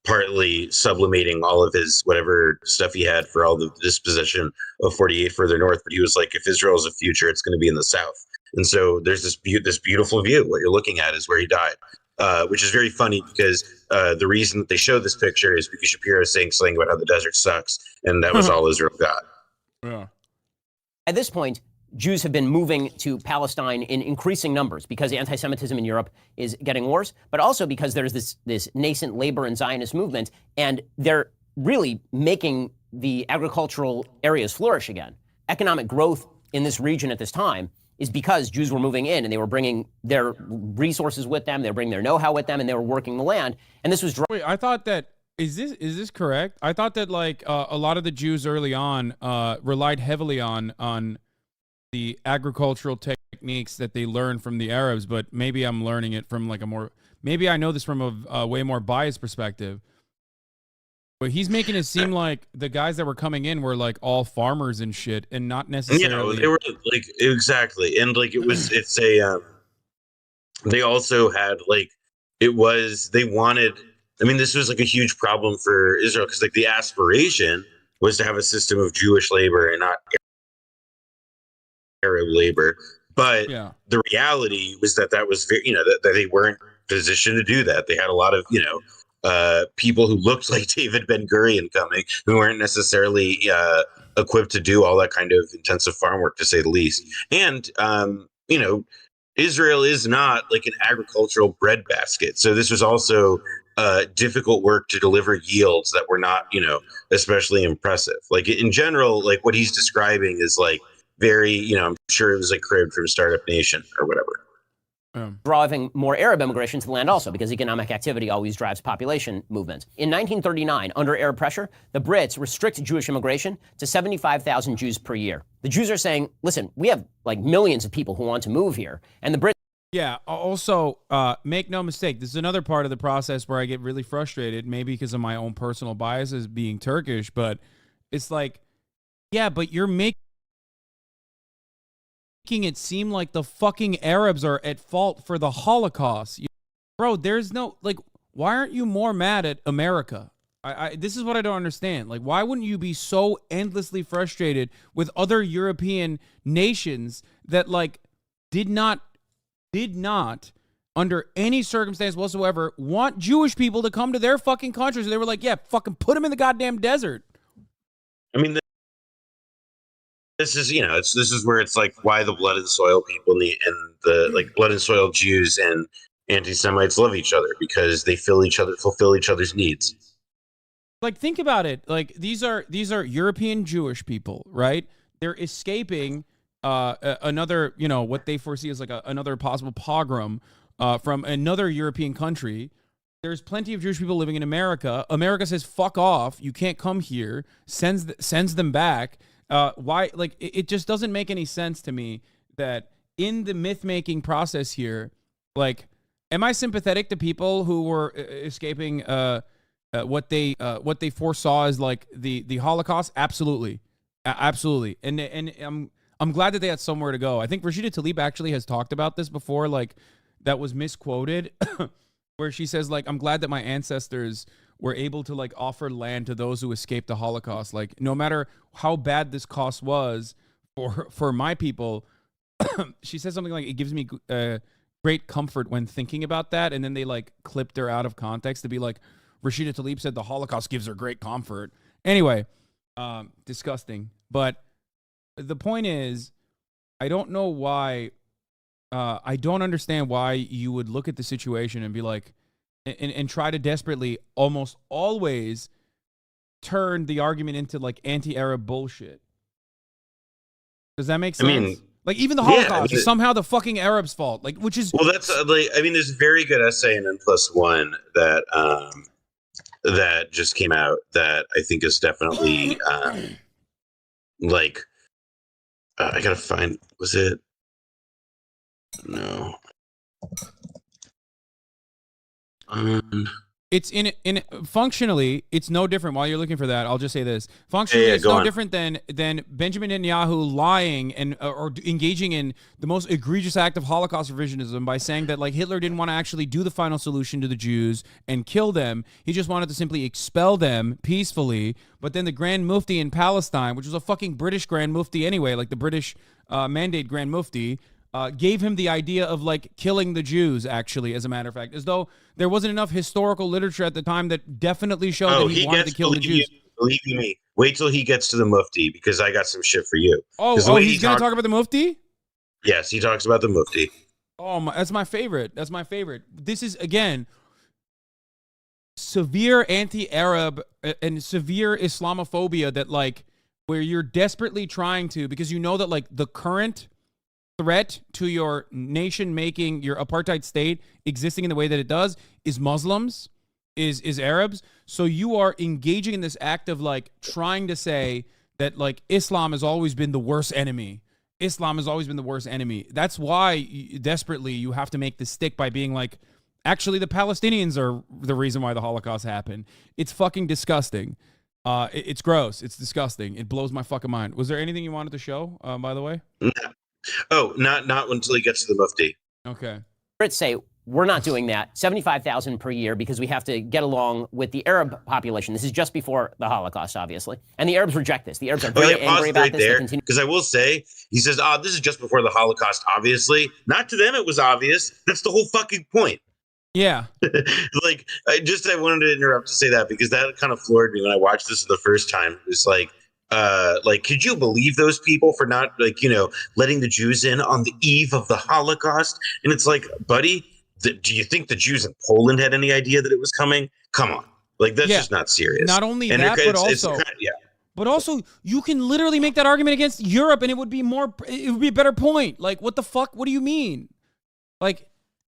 partly sublimating all of his whatever stuff he had for all the disposition of 48 further north. But he was like, if Israel is a future, it's going to be in the south. And so there's this beautiful view. What you're looking at is where he died, which is very funny because the reason that they show this picture is because Shapiro is saying something about how the desert sucks, and that was all Israel got. Yeah. At this point, Jews have been moving to Palestine in increasing numbers because anti-Semitism in Europe is getting worse, but also because there's this nascent labor and Zionist movement, and they're really making the agricultural areas flourish again. Economic growth in this region at this time is because Jews were moving in and they were bringing their resources with them, they were bringing their know-how with them, and they were working the land. And this was Wait, I thought that is this correct? I thought that like a lot of the Jews early on relied heavily on the agricultural techniques that they learned from the Arabs, but maybe I'm learning it from like maybe I know this from a way more biased perspective. But he's making it seem like the guys that were coming in were like all farmers and shit, and not necessarily. They were like exactly, and like they also had like they wanted. I mean, this was like a huge problem for Israel because like the aspiration was to have a system of Jewish labor and not Arab labor. But the reality was that was very, that they weren't positioned to do that. They had a lot of, people who looked like David Ben-Gurion coming who weren't necessarily equipped to do all that kind of intensive farm work, to say the least. And, Israel is not like an agricultural breadbasket. So this was also difficult work to deliver yields that were not, especially impressive. Like in general, like what he's describing is like very, I'm sure it was like cribbed from Startup Nation or whatever. Driving more Arab immigration to the land also because economic activity always drives population movement. In 1939, under Arab pressure, the Brits restricted Jewish immigration to 75,000 Jews per year. The Jews are saying, listen, we have like millions of people who want to move here. And the Brits. Yeah, also, make no mistake, this is another part of the process where I get really frustrated, maybe because of my own personal biases being Turkish, but it's like, yeah, but you're making it seem like the fucking Arabs are at fault for the Holocaust. Bro, there's no, like, why aren't you more mad at America? This is what I don't understand. Like, why wouldn't you be so endlessly frustrated with other European nations that, like, did not, under any circumstance whatsoever, want Jewish people to come to their fucking countries? They were like, yeah, fucking put them in the goddamn desert. I mean, this is, this is where it's like why the blood and soil people and the like blood and soil Jews and anti-Semites love each other, because they fulfill each other's needs. Like, think about it. Like, these are European Jewish people, right? They're escaping another, what they foresee as like another possible pogrom from another European country. There's plenty of Jewish people living in America. America says, fuck off. You can't come here. Sends them back. Why? Like, it just doesn't make any sense to me that in the myth-making process here, like, am I sympathetic to people who were escaping what they foresaw as like the Holocaust? Absolutely. Absolutely. And I'm glad that they had somewhere to go. I think Rashida Tlaib actually has talked about this before, like, that was misquoted, where she says, like, I'm glad that my ancestors were able to, like, offer land to those who escaped the Holocaust. Like, no matter how bad this cost was for my people, she says something like, it gives me great comfort when thinking about that. And then they, like, clipped her out of context to be like, Rashida Tlaib said the Holocaust gives her great comfort. Anyway, disgusting. But the point is, I don't know why, I don't understand why you would look at the situation and be like, and try to desperately almost always turn the argument into like anti-Arab bullshit. Does that make sense? I mean, like, even the Holocaust is somehow the fucking Arabs' fault. Like, which is, well, that's like, I mean, there's a very good essay in N+1 that that just came out that I think is definitely like I gotta find. Was it? No. It's in functionally, it's no different. While you're looking for that, I'll just say this: functionally, it's no different than Benjamin Netanyahu lying and or engaging in the most egregious act of Holocaust revisionism by saying that like Hitler didn't want to actually do the final solution to the Jews and kill them. He just wanted to simply expel them peacefully. But then the Grand Mufti in Palestine, which was a fucking British Grand Mufti anyway, like the British mandate Grand Mufti, gave him the idea of like killing the Jews, actually, as a matter of fact, as though there wasn't enough historical literature at the time that definitely showed that he wanted to kill the Jews. Believe me, wait till he gets to the Mufti, because I got some shit for you. He's going to talk about the Mufti? Yes, he talks about the Mufti. Oh, that's my favorite. That's my favorite. This is, again, severe anti-Arab and severe Islamophobia that, like, where you're desperately trying to, because you know that, like, the current threat to your nation making your apartheid state existing in the way that it does is Muslims, is Arabs. So you are engaging in this act of like trying to say that like Islam has always been the worst enemy. Islam has always been the worst enemy. That's why desperately you have to make this stick by being like, actually the Palestinians are the reason why the Holocaust happened. It's fucking disgusting. It's gross. It's disgusting. It blows my fucking mind. Was there anything you wanted to show, by the way? Oh, not until he gets to the Mufti. Okay. Brits say, we're not doing that. 75,000 per year because we have to get along with the Arab population. This is just before the Holocaust, obviously. And the Arabs reject this. The Arabs are very angry about this. Because I will say, he says, this is just before the Holocaust, obviously. Not to them, it was obvious. That's the whole fucking point. Yeah. Like, I wanted to interrupt to say that because that kind of floored me when I watched this the first time. It's like, could you believe those people for not, like, letting the Jews in on the eve of the Holocaust? And it's like, buddy, do you think the Jews in Poland had any idea that it was coming? Come on. Like, that's just not serious. Not only that, but also you can literally make that argument against Europe and it would be a better point. Like, what the fuck? What do you mean? Like,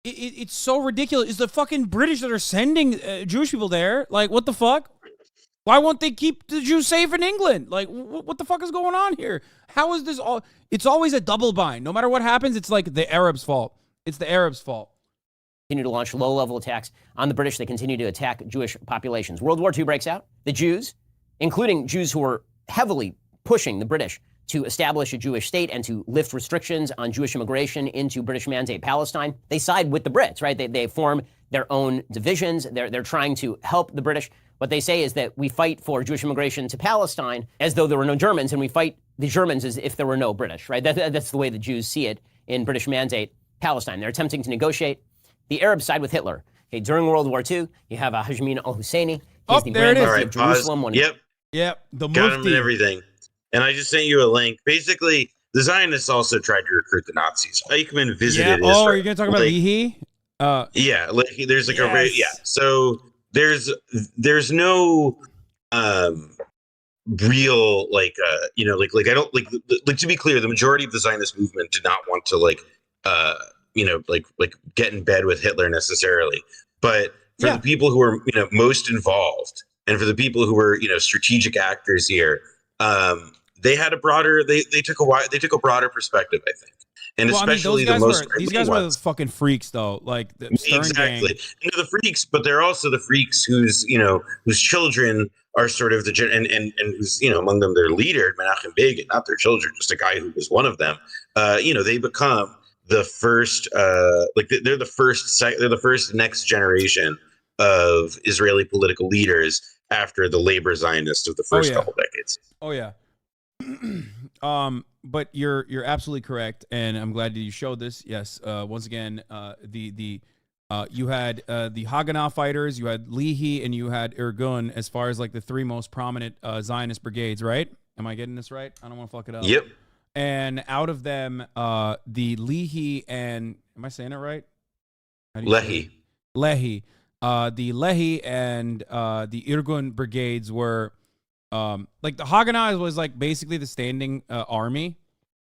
it's so ridiculous. It's the fucking British that are sending Jewish people there. Like, what the fuck? Why won't they keep the Jews safe in England? Like, what the fuck is going on here? How is this all? It's always a double bind. No matter what happens, it's like the Arabs' fault. It's the Arabs' fault. Continue to launch low-level attacks on the British. They continue to attack Jewish populations. World War II breaks out. The Jews, including Jews who were heavily pushing the British to establish a Jewish state and to lift restrictions on Jewish immigration into British Mandate Palestine, they side with the Brits, right? They form their own divisions. They're trying to help the British. What they say is that we fight for Jewish immigration to Palestine as though there were no Germans, and we fight the Germans as if there were no British, right? That's the way the Jews see it in British Mandate Palestine. They're attempting to negotiate. The Arabs side with Hitler. Okay, during World War II, you have Hashmin al-Husseini. He's the Grand Mufti of Jerusalem. Yep. The got him and everything. And I just sent you a link. Basically, the Zionists also tried to recruit the Nazis. Eichmann visited Israel. Oh, are you going to talk about Leahy? Yeah, there's like So there's no real I don't like to be clear, the majority of the Zionist movement did not want to get in bed with Hitler necessarily, but for the people who are most involved and for the people who were strategic actors here, they had a broader they took a broader perspective, I think. And especially these guys were the fucking freaks, though. Like the Stern exactly, gang. The freaks, but they're also the freaks whose children are sort of and who's among them their leader Menachem Begin, not their children, just a guy who was one of them. They become the first, they're the first next generation of Israeli political leaders after the labor Zionists of the first couple decades. Oh yeah. But you're absolutely correct, and I'm glad that you showed this. Yes, once again, you had the Haganah fighters, you had Leahy, and you had Irgun as far as like the three most prominent Zionist brigades, right? Am I getting this right? I don't want to fuck it up. Yep. And out of them, the Leahy and am I saying it right? Lehi. Lehi. The Lehi and the Irgun brigades were like the Haganah was like basically the standing army,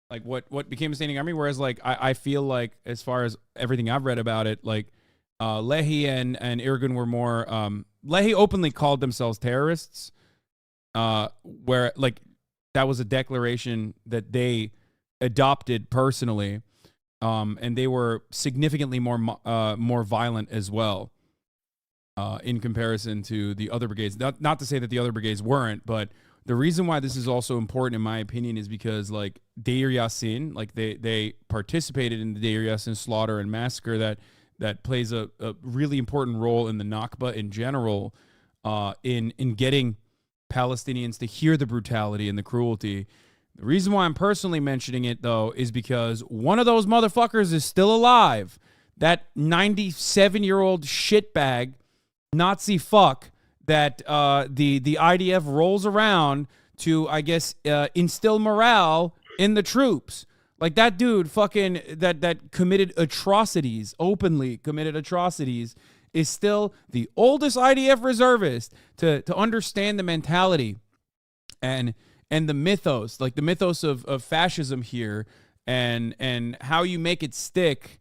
like what became a standing army. Whereas like I feel like as far as everything I've read about it, like Lehi and Irgun were more Leahy openly called themselves terrorists, where like that was a declaration that they adopted personally, and they were significantly more violent as well, in comparison to the other brigades. Not to say that the other brigades weren't, but the reason why this is also important, in my opinion, is because like Deir Yassin, like they participated in the Deir Yassin slaughter and massacre that plays a really important role in the Nakba in general, in getting Palestinians to hear the brutality and the cruelty. The reason why I'm personally mentioning it, though, is because one of those motherfuckers is still alive. That 97-year-old shitbag Nazi fuck that the IDF rolls around to, I guess, instill morale in the troops. Like that dude fucking that committed atrocities, openly committed atrocities, is still the oldest IDF reservist to understand the mentality and the mythos, like the mythos of fascism here, and how you make it stick.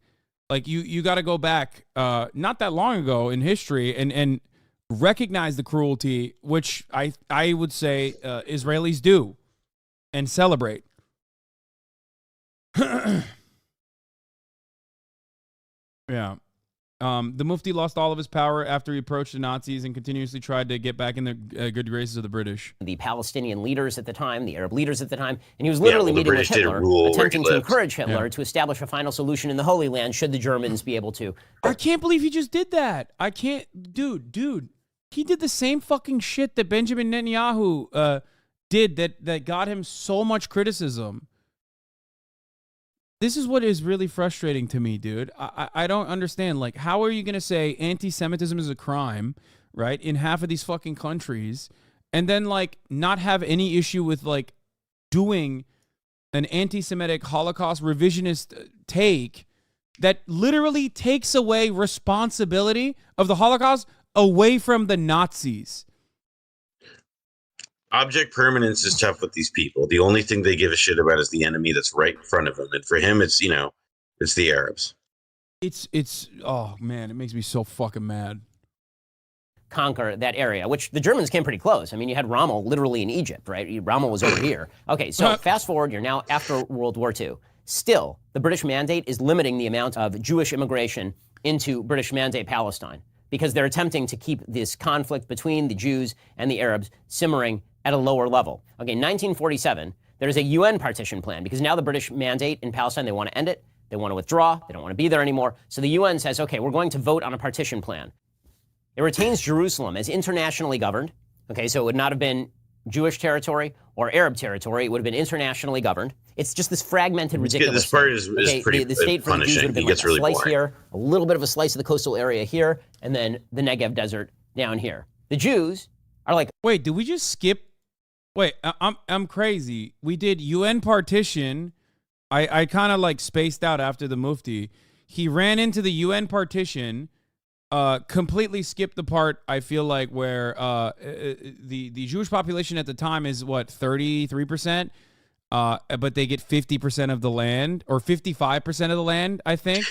Like you got to go back not that long ago in history and recognize the cruelty, which I would say Israelis do, and celebrate. Yeah. The Mufti lost all of his power after he approached the Nazis and continuously tried to get back in the good graces of the British. The Palestinian leaders at the time, the Arab leaders at the time, and he was literally meeting with British Hitler, attempting to encourage Hitler to establish a final solution in the Holy Land should the Germans be able to. I can't believe he just did that. I can't, dude. He did the same fucking shit that Benjamin Netanyahu did that got him so much criticism. This is what is really frustrating to me, dude. I don't understand. Like, how are you going to say anti-Semitism is a crime, right, in half of these fucking countries, and then, like, not have any issue with, like, doing an anti-Semitic Holocaust revisionist take that literally takes away responsibility of the Holocaust away from the Nazis? Object permanence is tough with these people. The only thing they give a shit about is the enemy that's right in front of them. And for him, it's, it's the Arabs. It's oh man, it makes me so fucking mad. Conquer that area, which the Germans came pretty close. I mean, you had Rommel literally in Egypt, right? Rommel was over here. Okay, so fast forward, you're now after World War II. Still, the British mandate is limiting the amount of Jewish immigration into British mandate Palestine because they're attempting to keep this conflict between the Jews and the Arabs simmering at a lower level. Okay, 1947, there's a UN partition plan because now the British mandate in Palestine, they want to end it. They want to withdraw. They don't want to be there anymore. So the UN says, okay, we're going to vote on a partition plan. It retains Jerusalem as internationally governed. Okay, so it would not have been Jewish territory or Arab territory. It would have been internationally governed. It's just this fragmented, ridiculous This part is pretty the state for the Jews would have been like a slice here, a little bit of a slice of the coastal area here, and then the Negev desert down here. The Jews are like, wait, did we just skip? Wait, I'm crazy. We did UN partition. I kind of like spaced out after the Mufti. He ran into the UN partition, completely skipped the part, I feel like, where the Jewish population at the time is, what, 33%? But they get 50% of the land, or 55% of the land, I think.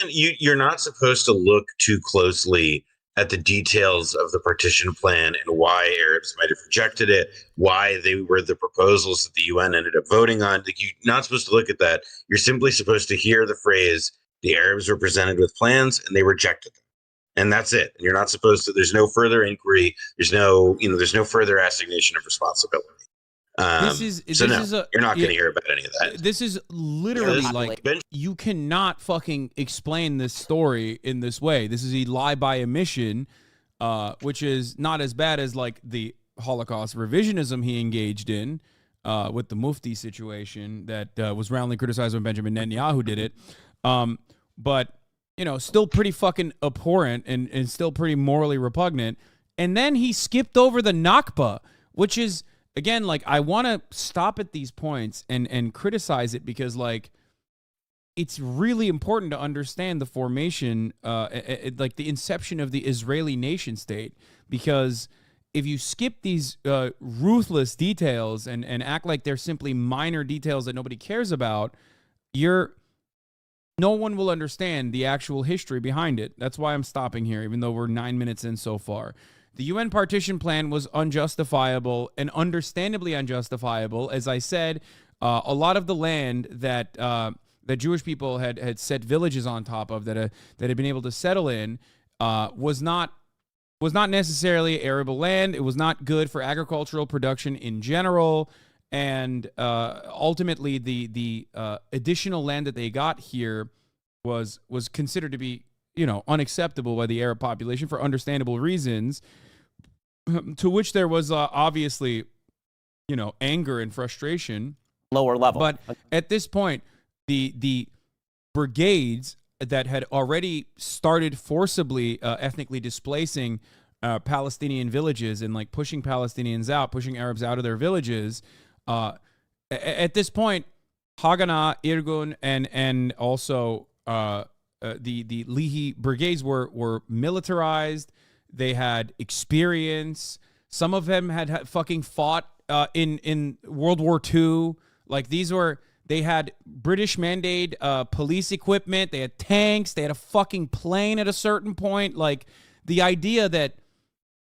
You're not supposed to look too closely at the details of the partition plan and why Arabs might have rejected it, why they were the proposals that the UN ended up voting on. Like, you're not supposed to look at that. You're simply supposed to hear the phrase, the Arabs were presented with plans and they rejected them. And that's it. And you're not supposed to, there's no further inquiry. There's no further assignation of responsibility. You're not going to hear about any of that. This is literally you cannot fucking explain this story in this way. This is a lie by omission, which is not as bad as like the Holocaust revisionism he engaged in with the Mufti situation that was roundly criticized when Benjamin Netanyahu did it. But, still pretty fucking abhorrent and still pretty morally repugnant. And then he skipped over the Nakba, which is, again, like, I want to stop at these points and criticize it because, like, it's really important to understand the formation, like the inception of the Israeli nation state, because if you skip these ruthless details and act like they're simply minor details that nobody cares about, no one will understand the actual history behind it. That's why I'm stopping here, even though we're 9 minutes in so far. The UN partition plan was unjustifiable and understandably unjustifiable. As I said, a lot of the land that that Jewish people had set villages on top of that had been able to settle in was not necessarily arable land. It was not good for agricultural production in general. And ultimately, the additional land that they got here was considered to be, unacceptable by the Arab population for understandable reasons. To which there was obviously, anger and frustration. Lower level. But at this point, the brigades that had already started forcibly ethnically displacing Palestinian villages and like pushing Palestinians out, pushing Arabs out of their villages. At this point, Haganah, Irgun, and also the Lehi brigades were militarized. They had experience. Some of them had fucking fought in World War II. Like they had British mandate police equipment. They had tanks. They had a fucking plane at a certain point. Like the idea that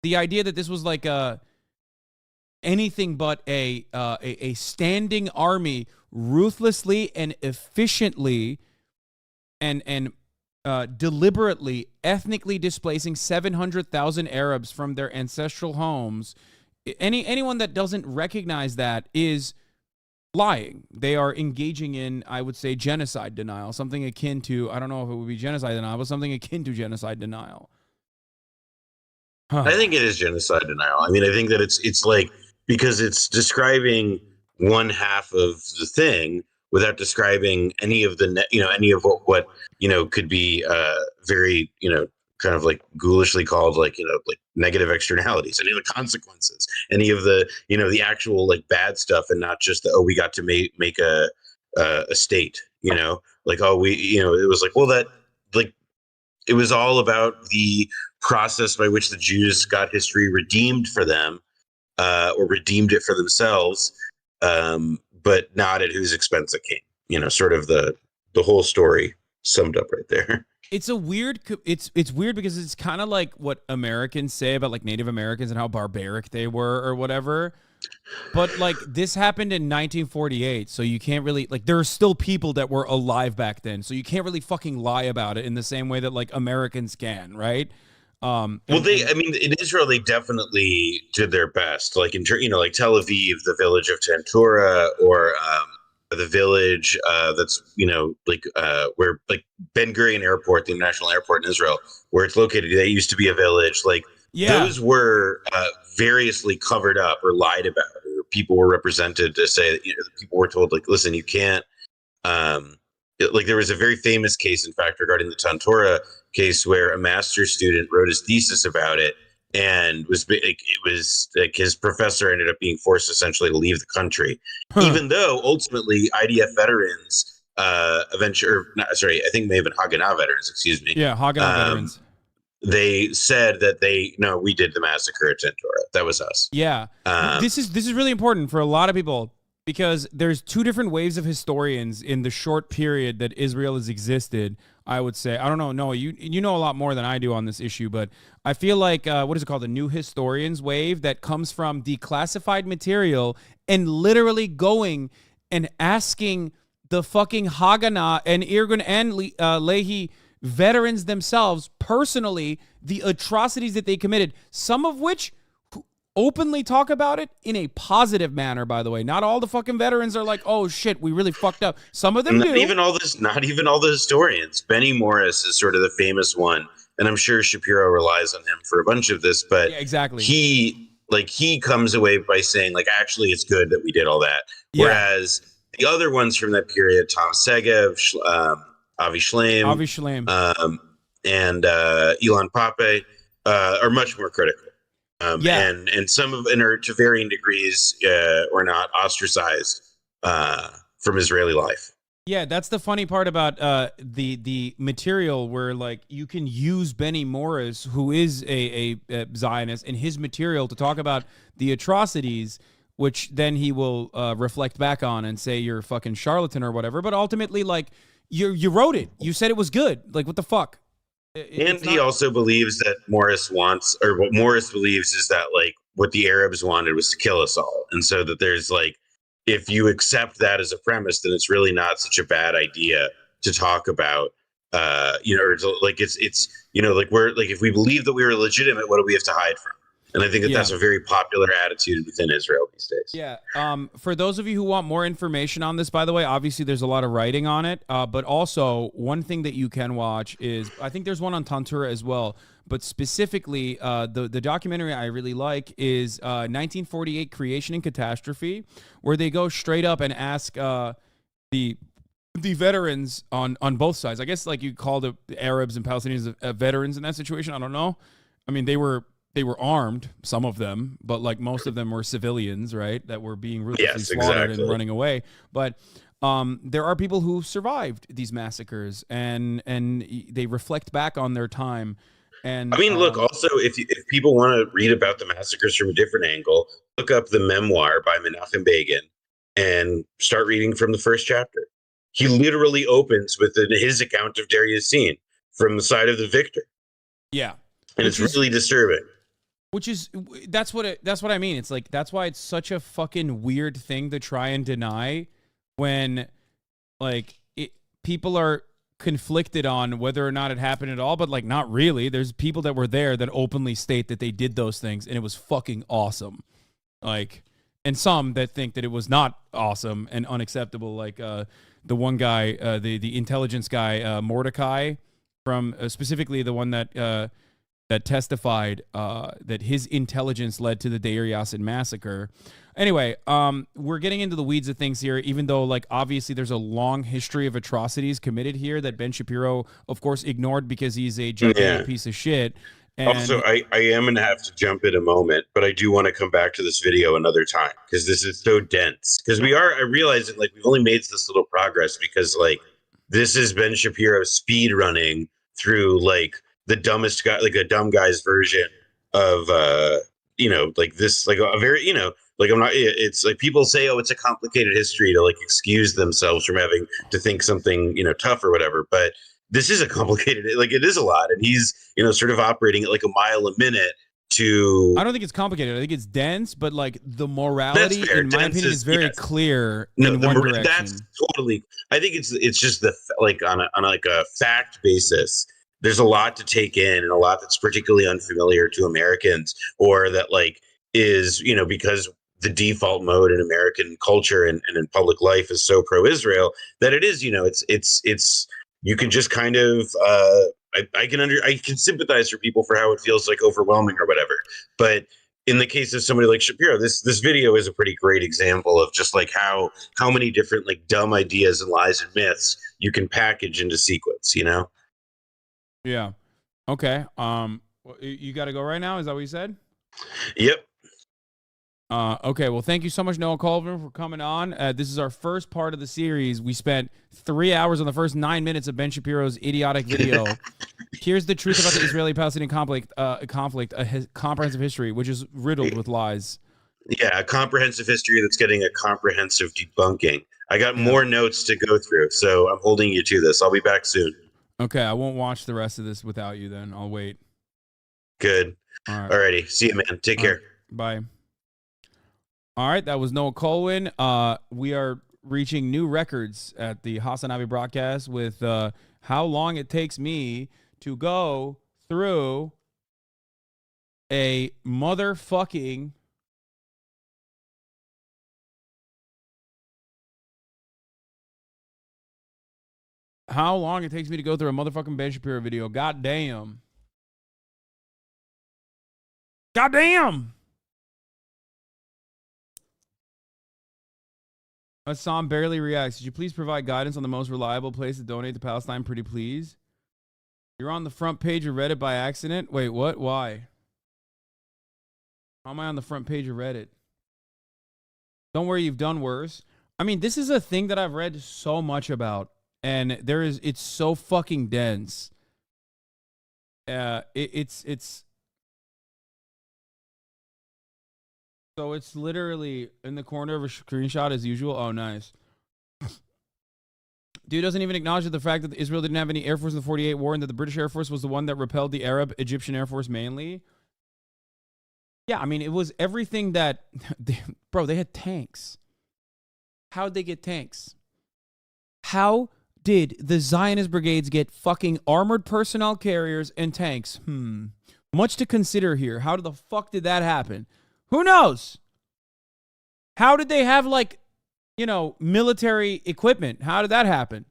this was like anything but a standing army, ruthlessly and efficiently and deliberately ethnically displacing 700,000 Arabs from their ancestral homes. Anyone that doesn't recognize that is lying. They are engaging in, I would say, genocide denial, something akin to, I don't know if it would be genocide denial, but something akin to genocide denial. I think it is genocide denial. I mean, I think that it's like, because it's describing one half of the thing without describing any of the any of what could be very kind of like ghoulishly called like negative externalities, any of the consequences, any of the the actual like bad stuff, and not just we got to make a state, like it was like, well, that like it was all about the process by which the Jews got history redeemed for them, or redeemed it for themselves, but not at whose expense it came. Sort of the whole story summed up right there. It's weird because it's kind of like what Americans say about like Native Americans and how barbaric they were or whatever. But like this happened in 1948, so you can't really like there are still people that were alive back then, so you can't really fucking lie about it in the same way that like Americans can, right? Well, in Israel, they definitely did their best. Like in like Tel Aviv, the village of Tantura, or the village that's where like Ben Gurion Airport, the international airport in Israel, where it's located. They used to be a village. Like those were variously covered up or lied about. Or people were represented to say that people were told like, listen, you can't. Like there was a very famous case, in fact, regarding the Tantura case, where a master's student wrote his thesis about it, and it was like his professor ended up being forced essentially to leave the country, even though ultimately IDF veterans, I think may have been Haganah veterans, excuse me. Yeah, Haganah veterans. They said that we did the massacre at Tantura. That was us. Yeah, this is really important for a lot of people. Because there's two different waves of historians in the short period that Israel has existed, I would say. I don't know, Noah, you know a lot more than I do on this issue, but I feel like, what is it called, the new historians wave that comes from declassified material and literally going and asking the fucking Haganah and Irgun and Lehi veterans themselves personally the atrocities that they committed, some of which openly talk about it in a positive manner, by the way. Not all the fucking veterans are like, oh shit, we really fucked up. Some of them do. Not even all the historians. Benny Morris is sort of the famous one, and I'm sure Shapiro relies on him for a bunch of this, but yeah, exactly. He comes away by saying like, actually it's good that we did all that. Yeah. Whereas the other ones from that period, Tom Segev, Avi Shlaim, and Ilan Pape, are much more critical. And some are to varying degrees or not ostracized from Israeli life. Yeah, that's the funny part about the material, where like you can use Benny Morris, who is a Zionist, and his material to talk about the atrocities, which then he will reflect back on and say you're a fucking charlatan or whatever. But ultimately, like you wrote it, you said it was good. Like what the fuck? And It's he not. also believes that Morris wants, or what Morris believes is that like what the Arabs wanted was to kill us all. And so that there's like, if you accept that as a premise, then it's really not such a bad idea to talk about, or to, like it's, like we're like, if we believe that we were legitimate, what do we have to hide from? And I think that Yeah. that's a very popular attitude within Israel these days. Yeah. For those of you who want more information on this, by the way, obviously there's a lot of writing on it. But also one thing that you can watch is, I think there's one on Tantura as well. But specifically, the documentary I really like is 1948 Creation and Catastrophe, where they go straight up and ask the veterans on both sides. I guess like you call the Arabs and Palestinians veterans in that situation. I don't know. I mean, they were armed, some of them, but like most of them were civilians, right? That were being ruthlessly slaughtered and running away. But there are people who survived these massacres, and they reflect back on their time. And I mean, look, also, if people want to read about the massacres from a different angle, look up the memoir by Menachem Begin and start reading from the first chapter. He literally opens with his account of Deir Yassin from the side of the victor. Yeah. And it's really disturbing. That's what I mean. It's like, that's why it's such a fucking weird thing to try and deny when like people are conflicted on whether or not it happened at all, but like not really. There's people that were there that openly state that they did those things and it was fucking awesome. Like, and some that think that it was not awesome and unacceptable. Like the one guy, the intelligence guy, Mordecai, from specifically the one that testified that his intelligence led to the Deir Yassin massacre. Anyway, we're getting into the weeds of things here, even though, like, obviously there's a long history of atrocities committed here that Ben Shapiro, of course, ignored because he's a gigantic piece of shit. And also, I am going to have to jump in a moment, but I do want to come back to this video another time because this is so dense. Because I realize that, like, we've only made this little progress because, like, this is Ben Shapiro speed running through, like, the dumbest guy, like a dumb guy's version of, like this, like a very, like it's like people say, oh, it's a complicated history to like excuse themselves from having to think something, tough or whatever. But this is a complicated, like it is a lot. And he's, sort of operating at like a mile a minute to. I don't think it's complicated. I think it's dense, but like the morality, in my opinion, is very clear in one direction. That's totally. I think it's just like on a fact basis. There's a lot to take in and a lot that's particularly unfamiliar to Americans, or that like is, because the default mode in American culture and in public life is so pro-Israel that it is, it's you can just kind of I can sympathize for people for how it feels like overwhelming or whatever. But in the case of somebody like Shapiro, this video is a pretty great example of just like how many different like dumb ideas and lies and myths you can package into sequence, Yeah. Okay. You got to go right now. Is that what you said? Yep. Okay. Well, thank you so much, Noah Kulwin, for coming on. This is our first part of the series. We spent 3 hours on the first 9 minutes of Ben Shapiro's idiotic video. Here's the truth about the Israeli-Palestinian conflict, a comprehensive history, which is riddled with lies. Yeah, a comprehensive history that's getting a comprehensive debunking. I got more notes to go through, so I'm holding you to this. I'll be back soon. Okay, I won't watch the rest of this without you then. I'll wait. Good. All right. Alrighty. See you, man. Take care. Bye. All right, that was Noah Kulwin. We are reaching new records at the HasanAbi broadcast with how long it takes me to go through a motherfucking how long it takes me to go through a motherfucking Ben Shapiro video. God damn. God damn. Hasan barely reacts. Could you please provide guidance on the most reliable place to donate to Palestine? Pretty please. You're on the front page of Reddit by accident? Wait, what? Why? How am I on the front page of Reddit? Don't worry, you've done worse. I mean, this is a thing that I've read so much about. And it's so fucking dense. It's so it's literally in the corner of a screenshot as usual. Oh, nice. Dude doesn't even acknowledge the fact that Israel didn't have any Air Force in the 48 war and that the British Air Force was the one that repelled the Arab Egyptian Air Force mainly. Yeah, I mean, it was everything that... Bro, they had tanks. How'd they get tanks? How did the Zionist brigades get fucking armored personnel carriers and tanks? Much to consider here. How the fuck did that happen? Who knows? How did they have, like, you know, military equipment? How did that happen?